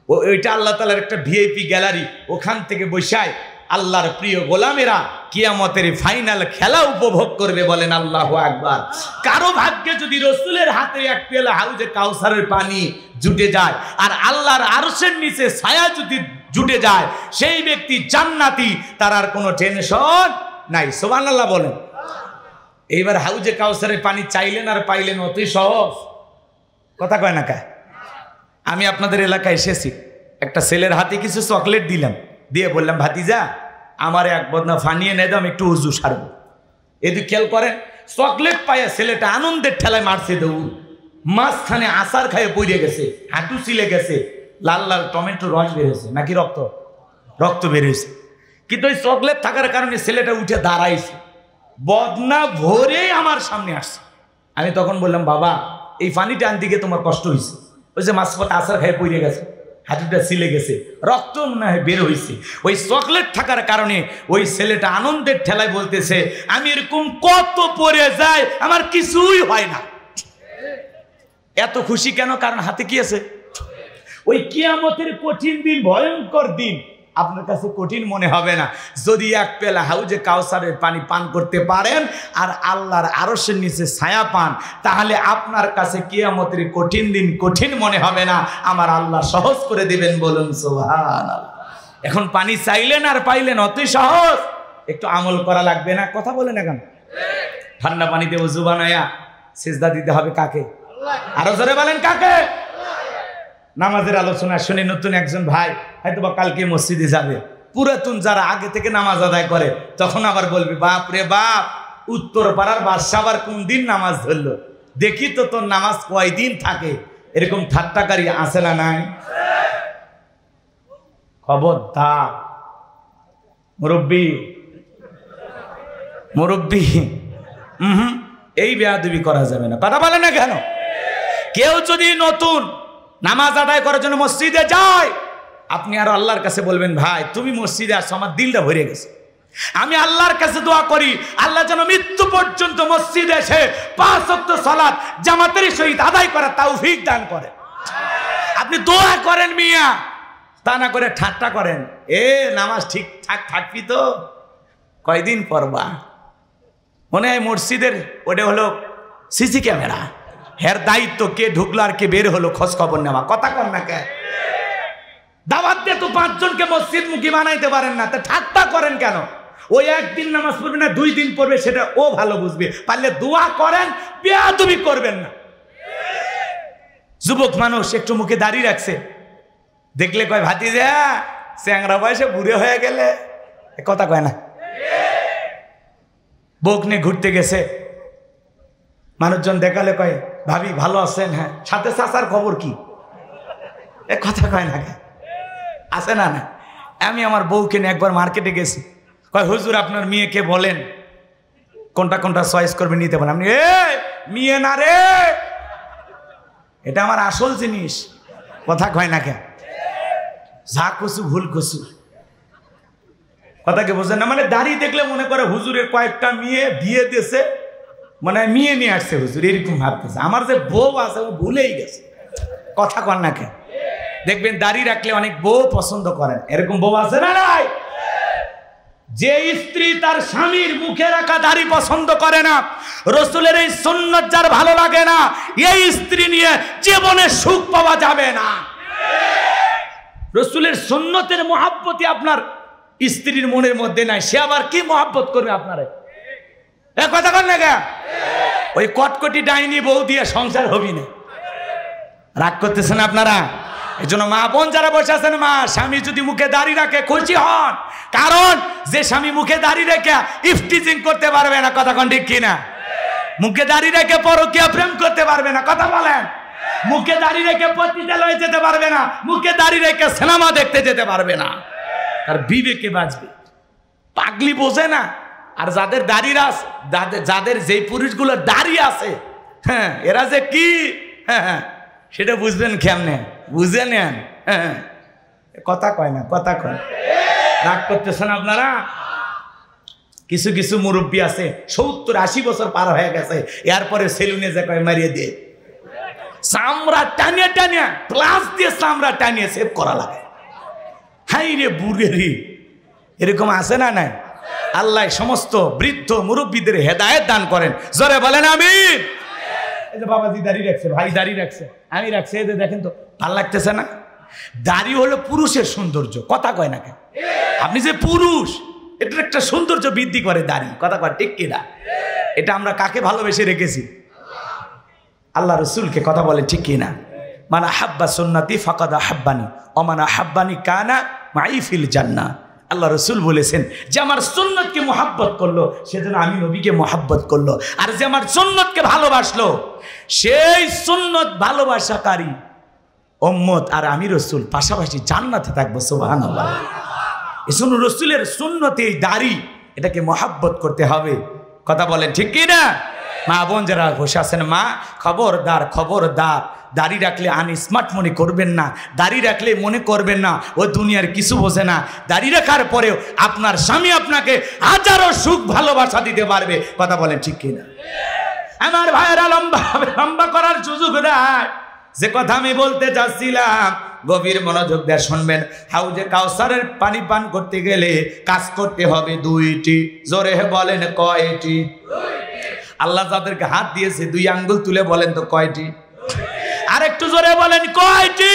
Speaker 1: ওইটা আল্লাহ তাআলার একটা ভিআইপি গ্যালারি। ওখান থেকে বসায় আল্লাহর প্রিয় গোলামেরা কিয়ামতের ফাইনাল খেলা উপভোগ করবে। বলেন আল্লাহু আকবার। কারো ভাগ্যে যদি রসুলের হাতে এক পেয়ালা হাউজে কাউসারের পানি জুটে যায়, আর আল্লাহর আরশের নিচে ছায়া যদি জুটে যায়, সেই ব্যক্তি জান্নাতি, তার আর কোনো টেনশন নাই। সুবহানাল্লাহ বলেন। এইবার হাউজে কাউসারের পানি চাইলেন আর পাইলেন, অতি সহজ। কথা কয় না কা? আমি আপনাদের এলাকায় এসেছি, একটা ছেলের হাতে কিছু চকলেট দিলাম, দিয়ে বললাম, ভাতিজা আমার এক বদনা ফানিয়ে নেই দাম, একটু উজু সারবো। এদিকে খেয়াল করেন, চকলেট পাইয়া ছেলেটা আনন্দের ঠেলায় মারছে দৌড়, মাঝখানে আচার খাইয়ে পড়ে গেছে, হাঁটু ছিলে গেছে, লাল লাল টমেটো রস বেরিয়েছে, নাকি রক্ত বেরিয়েছে। কিন্তু ওই চকলেট থাকার কারণে ছেলেটা উঠে দাঁড়াইছে, বদনা ভরে আমার সামনে আসছে। আমি তখন বললাম, বাবা এই পানিটা আনতে গিয়ে তোমার কষ্ট হয়েছে, ওই যে মাঝপথে আচার খাইয়ে পড়ে গেছে, হাঁটুটা ছিলে গেছে, রক্ত মনে হয় বের হয়েছে। ওই চকলেট থাকার কারণে ওই ছেলেটা আনন্দের ঠেলায় বলতেছে, আমি এরকম কত পড়ে যাই, আমার কিছুই হয় না। এত খুশি কেন? কারণ হাতে কি আছে? ওই কিয়ামতের কঠিন দিন, ভয়ঙ্কর দিন আপনার কাছে কঠিন মনে হবে না যদি এক পেলা হাউজে কাউসারের পানি পান করতে পারেন আর আল্লাহর আরশের নিচে ছায়া পান, তাহলে আপনার কাছে কিয়ামতের কঠিন দিন কঠিন মনে হবে না, আমার আল্লাহ সহজ করে দিবেন। বলুন সুবহানাল্লাহ। এখন পানি চাইলেন আর পাইলেন, অতি সহজ। একটু আমল করা লাগবে না? কথা বলেন। এখন ঠান্ডা পানিতে ওযু বানায়া সিজদা দিতে হবে কাকে? আরো জোরে বলেন, কাকে? নামাজের আলোচনা শুনে নতুন একজন ভাই হয়তোবা কালকে মসজিদে যাবে, পুরাতন যারা আগে থেকে নামাজ আদায় করে তখন আবার বলবে, বাপ রে বাপ, উত্তর পাড়ার বাদশা আবার কোন দিন নামাজ ধরলো, দেখি তো তোর নামাজ কয়দিন থাকে। এরকম ঠাট্টাকারী আছে না নাই? খবরদার মুরব্বী এই বেয়াদবি করা যাবে না। কথা বলে না কেন? কেউ যদি নতুন নামাজ আদায় করার জন্য মসজিদে যায়, আপনি আর আল্লাহর কাছে বলবেন, ভাই তুমি মসজিদে আসছো, আমার দিলটা ভরে গেছে, আমি আল্লাহর কাছে দোয়া করি আল্লাহ যেন মৃত্যু পর্যন্ত মসজিদে এসে 5 ওয়াক্ত সালাত জামাতের সহিত আদায় করার তৌফিক দান করে। আপনি দোয়া করেন মিয়া, তা না করে ঠাট্টা করেন, নামাজ ঠিকঠাক থাকবি তো কয়দিন পড়বা। মনে হয় মসজিদের ওটা হলো সিসি ক্যামেরা, এর দায়িত্ব কে ঢুকলো আর কে বের হলো খোঁজ খবর নেওয়া। কথা কর না কে? দাওয়াত দিয়ে তো 5 জনকে মসজিদ মুখী বানাইতে পারেন না, তা ঠাট্টা করেন কেন? ওই একদিন নামাজ পড়বে না 2 দিন পড়বে, সেটা ও ভালো বুঝবে। পারলে দোয়া করেন, বেয়াদবি করবেন না। যুবক মানুষ একটু মুখে দাঁড়িয়ে রাখছে, দেখলে কয় ভাতিজা চ্যাংরা বয়সে বুড়ে হয়ে গেলে, কথা কয় না। বউক নিয়ে ঘুরতে গেছে, মানুষজন দেখালে কয় ভাবি ভালো আছেন? হ্যাঁ। সাথে চাচার খবর কি? কথা কয় না, আছে না? না। আমি আমার বউকে নিয়ে একবার মার্কেটে গেছি, কয় হুজুর আপনার মেয়েকে বলেন কোনটা কোনটা চয়েস করবে নিতে বলেন। আপনি মেয়ে না রে, এটা আমার আসল জিনিস। কথা কয় না কে? যা কছু ভুল কছু, কথাকে বোঝেন না। মানে দাড়ি দেখলে মনে করে হুজুরের কয়েকটা মেয়ে বিয়ে দিয়েছে, মানে মেয়ে নিয়ে আসছে হুজুর, এরকম ভাবতেছে। আমার যে বউ আছে ও ভুলেই গেছে। কথা কন না কে? দেখবেন দাড়ি রাখলে অনেক বউ পছন্দ করেন, এরকম বউ আছে না নাই? যে স্ত্রী তার স্বামীর মুখে রাখা দাড়ি পছন্দ করে না, রসুলের এই সুন্নাত যার ভালো লাগে না, এই স্ত্রী নিয়ে জীবনে সুখ পাওয়া যাবে না। রসুলের সুন্নতের মহাব্বতই আপনার স্ত্রীর মনের মধ্যে নাই, সে আবার কি মহাব্বত করবে আপনারে? কথা কন না কে? ওই কটকটি ডাইনি বউ দিয়ে সংসার হবি না। রাগ করতেছেন আপনারা? এই জন্য মা বোন যারা বসে আছেন, মা স্বামী যদি মুখে দাড়ি রাখে খুশি হন, কারণ যে স্বামী মুখে দাড়ি রেখে ইফটিজিং করতে পারবে না, কথা কন ঠিক কিনা? মুখে দাড়ি রেখে পরকীয়া প্রেম করতে পারবে না, কথা বলেন। মুখে দাড়ি রেখে পতিতালয়ে যেতে পারবে না, মুখে দাড়ি রেখে সিনেমা দেখতে যেতে পারবে না। তার বিবেকে বাঁচবে। পাগলি বোঝে না। আর যাদের দাড়ি আছে, যাদের যেই পুরুষগুলোর দাড়ি আছে, হ্যাঁ, এরা যে কি, হ্যাঁ সেটা বুঝবেন কেমনে? বুঝে নেন। হ্যাঁ, কথা কয় না, কথা কয়। রাগ করতেছেন আপনারা? কিছু কিছু মুরব্বী আছে 70-80 বছর পার হয়ে গেছে, এরপরে সেলুনে যে কয় মারিয়ে দিয়ে চামড়া টানিয়ে টানিয়ে প্লাস দিয়ে চামড়া টানিয়ে সেভ করা লাগে। হাই রে বুড়ে রে, এরকম আছে না নাই? আল্লাহ সমস্ত বৃদ্ধ মুরব্বীদের হেদায়েত দান করেন। জোরে বলেন আমিন। এই যে বাবাজি দাঁড়িয়ে রাখছে, ভাই দাঁড়িয়ে রাখছে, আমি রাখছি, এদের দেখেন তো ভালো লাগতেছে না? দাড়ি হলো পুরুষের সৌন্দর্য, কথা কয় না কেন? আপনি যে পুরুষ, এটার একটা সৌন্দর্য বৃদ্ধি করে দাড়ি, কথা কয় ঠিক কিনা? এটা আমরা কাকে ভালোবেসে রেখেছি? আল্লাহ রসুলকে, কথা বলে ঠিক কিনা? মানা হাব্বা সুন্নতি ফাকাদ হাব্বানি অমানা হাব্বানি কানা মাই ফিল জান্নাহ। আল্লাহ রসুল বলেছেন যে আমার সুন্নতকে মোহাব্বত করলো, সেজন্য আমি নবীকে মোহাব্বত করলো। আর যে আমার সুন্নতকে ভালোবাসলো, সেই সুন্নত ভালোবাসাকারী উম্মত আর আমি রসুল পাশাপাশি জান্নাতে থাকবো। সুবহানাল্লাহ। এজন্য রসুলের সুন্নতে এই দাড়ি, এটাকে মোহাব্বত করতে হবে। কথা বলেন ঠিক কিনা? মা বোন যারা বসে আছেন, মা খবরদার, খবরদার, দাড়ি রাখলে আনস্মার্ট মনে করবেন না, দাড়ি রাখলে মনে করবেন না ও দুনিয়ার কিছু বোঝে না। দাড়ি রাখার পরেও আপনার স্বামী আপনাকে হাজারো সুখ ভালোবাসা দিতে পারবে। কথা বলেন ঠিক কিনা? আমার ভাইয়েরা লম্বা করার সুযোগ দেয়। যে কথা আমি বলতে চাচ্ছিলাম, গভীর মনোযোগ দিয়ে শুনবেন। হাউজে কাউসারের পানি পান করতে গেলে কাজ করতে হবে 2টি। জোরে বলেন কয়টি? আল্লাহ যাদেরকে হাত দিয়েছে 2 আঙ্গুল তুলে বলেন তো কয়টি? আর একটু জোরে বলেন কয়টি?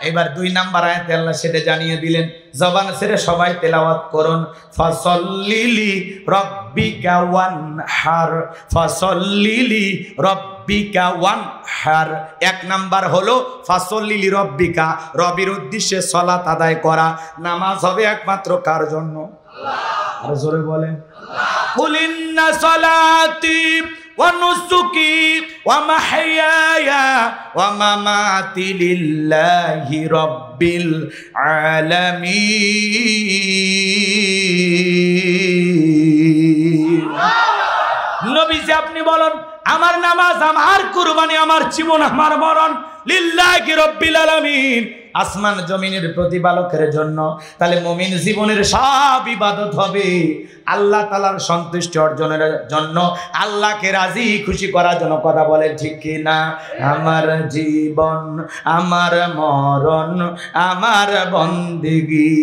Speaker 1: এবার 2 নাম্বার আয়াতে আল্লাহ সেটা জানিয়ে দিলেন। জবান ছেড়ে সবাই তেলাওয়াত করুন। ফাসাল্লিলি রাব্বিকা ওয়ানহার, ফাসাল্লিলি রাব্বিকা ওয়ানহার। 1 নাম্বার হলো ফাসাল্লিলি রাব্বিকা, রবের উদ্দেশ্যে সালাত আদায় করা। নামাজ হবে একমাত্র কার জন্য? আল্লাহ। আর জোরে বলেন কুল ইন্না সালাতি ওয়া নুসুকি ওয়া মাহইয়ায়া ওয়া মামাতি লিল্লাহি রাব্বিল আলামিন। নবীজি আপনি বলেন, আমার নামাজ, আমার কুরবানি, আমার জীবন, আমার মরণ লিল্লাহি রাব্বিল আলামিন, আসমান জমিনের প্রতিপালকের জন্য, তাহলে মুমিন জীবনের সব ইবাদত হবে আল্লাহ তাআলার সন্তুষ্টি অর্জনের জন্য, আল্লাহকে রাজি খুশি করার জন্য। কথা বলে ঠিক কি না? আমার জীবন, আমার মরণ, আমার বন্দেগী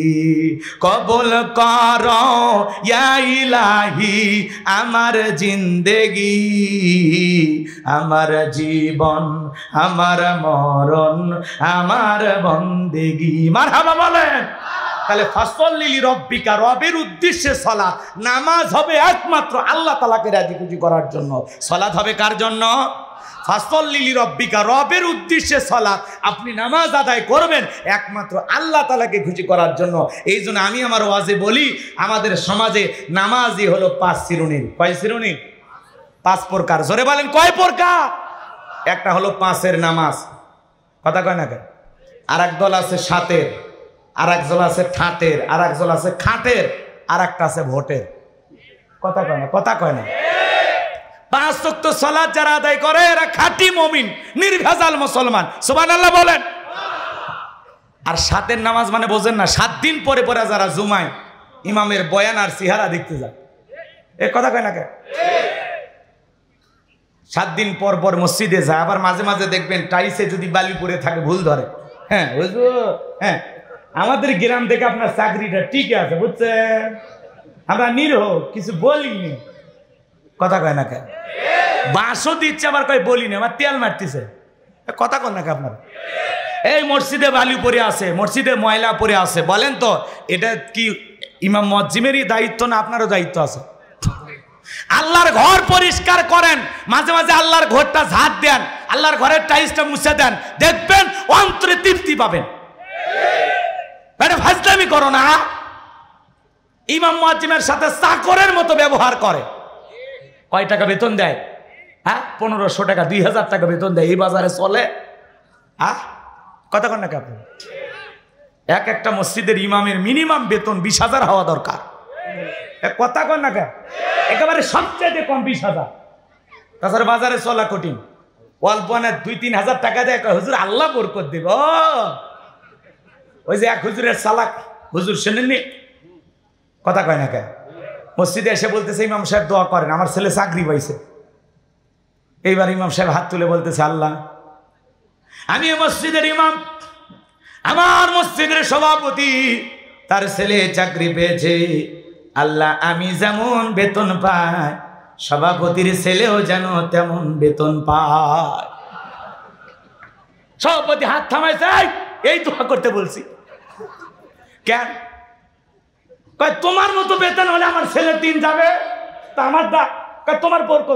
Speaker 1: কবুল কর ইয়া ইলাহি, আমার জিন্দেগি, আমার জীবন, আমার মরণ, আমার বন্দেগী। মারহাবা বলেন। তাহলে ফাসল্লি লিরাব্বিকা, রবের উদ্দেশ্যে সালাত, নামাজ হবে একমাত্র আল্লাহ তাআলাকে রাজি খুশি করার জন্য। সালাত হবে কার জন্য? ফাসল্লি লিরাব্বিকা, রবের উদ্দেশ্যে সালাত, আপনি নামাজ আদায় করবেন একমাত্র আল্লাহ তাআলাকে খুশি করার জন্য। এই জন্য আমি আমার ওয়াজে বলি, আমাদের সমাজে নামাজই হলো 5 শ্রেণীর। কয় শ্রেণীর? 5 প্রকার। জোরে বলেন কয় প্রকার? একটা হলো 5-এর নামাজ, কথা কয় না কেন? আর এক দল আছে 7-এর, আর এক দল আছে 8-এর, আর এক দল আছে খাটের, আর একটা আছে ভোটের। কথা কয় না? কথা কয় না? 5 ওয়াক্ত সালাত যারা আদায় করে এরা খাঁটি মুমিন, নির্ভেজাল মুসলমান। সুবহানাল্লাহ বলেন। আর 7-এর নামাজ মানে বোঝেন না? 7 দিন পরে পরে যারা জুমায় ইমামের বয়ান আর সিহারা দেখতে যায়, এ কথা কয় না কেন? 7 দিন পর পর মসজিদে যায়, আবার মাঝে মাঝে দেখবেন টাইসে যদি বালি পড়ে থাকে ভুল ধরে। হ্যাঁ হ্যাঁ, আমাদের গ্রাম থেকে আপনার চাকরিটা ঠিক আছে, বুঝছেন? আমরা নিরহ কিছু বলিনি। কথা কয় না কেন? বাঁশও দিচ্ছে, আবার কয় বলিনি, আমার তেল মারতেছে। কথা কন না কে আপনার? এই মসজিদে বালি পড়ে আছে, মসজিদে ময়লা পড়ে আছে, বলেন তো এটা কি ইমাম মুয়াজ্জিমেরই দায়িত্ব না আপনারও দায়িত্ব আছে? আল্লাহর ঘর পরিষ্কার করেন, মাঝে মাঝে আল্লাহর ঘরটা ঝাড় দেন, আল্লাহর ঘরের টাইলসটা মুছে দেন, দেখবেন অন্তরে তৃপ্তি পাবেন। এটা ফাজলামি করো না। ইমাম মুয়াজ্জিমের সাথে চাকরের মতো ব্যবহার করে। কয় টাকা বেতন দেয়? হ্যাঁ, 1500 টাকা, 2000 টাকা বেতন দেয়। এই বাজারে চলে? হ্যাঁ, কথা কন না কে আপনি? একটা মসজিদের ইমামের মিনিমাম বেতন 20,000 হওয়া দরকার। কথা কন না কে? একেবারে সবচেয়ে কম 20,000। তাছাড়া বাজারে চলা কঠিন। অল্প না 2-3 হাজার টাকা দেয়, হুজুর আল্লাহ বরকত দিব। ওই যে এক হুজুরের চালাক হুজুর শুনেননি? কথা কয় না কে? মসজিদে এসে বলতেছে ইমাম সাহেব দোয়া করেন, আমার ছেলে চাকরি পাইছে। এইবার ইমাম সাহেব হাত তুলে বলতেছে, আল্লাহ আমি মসজিদের ইমাম, আমার মসজিদের সভাপতি, তার ছেলে চাকরি পেয়েছে। আল্লাহ আমি যেমন বেতন পাই, সভাপতির ছেলেও যেন তেমন বেতন পায়। সভাপতি হাত থামাইছে, এই দোয়া করতে বলছি। কেন? তোমার মতো বেতন হলে আমার ছেলের দিন যাবে, তা আমার তোমার বরকত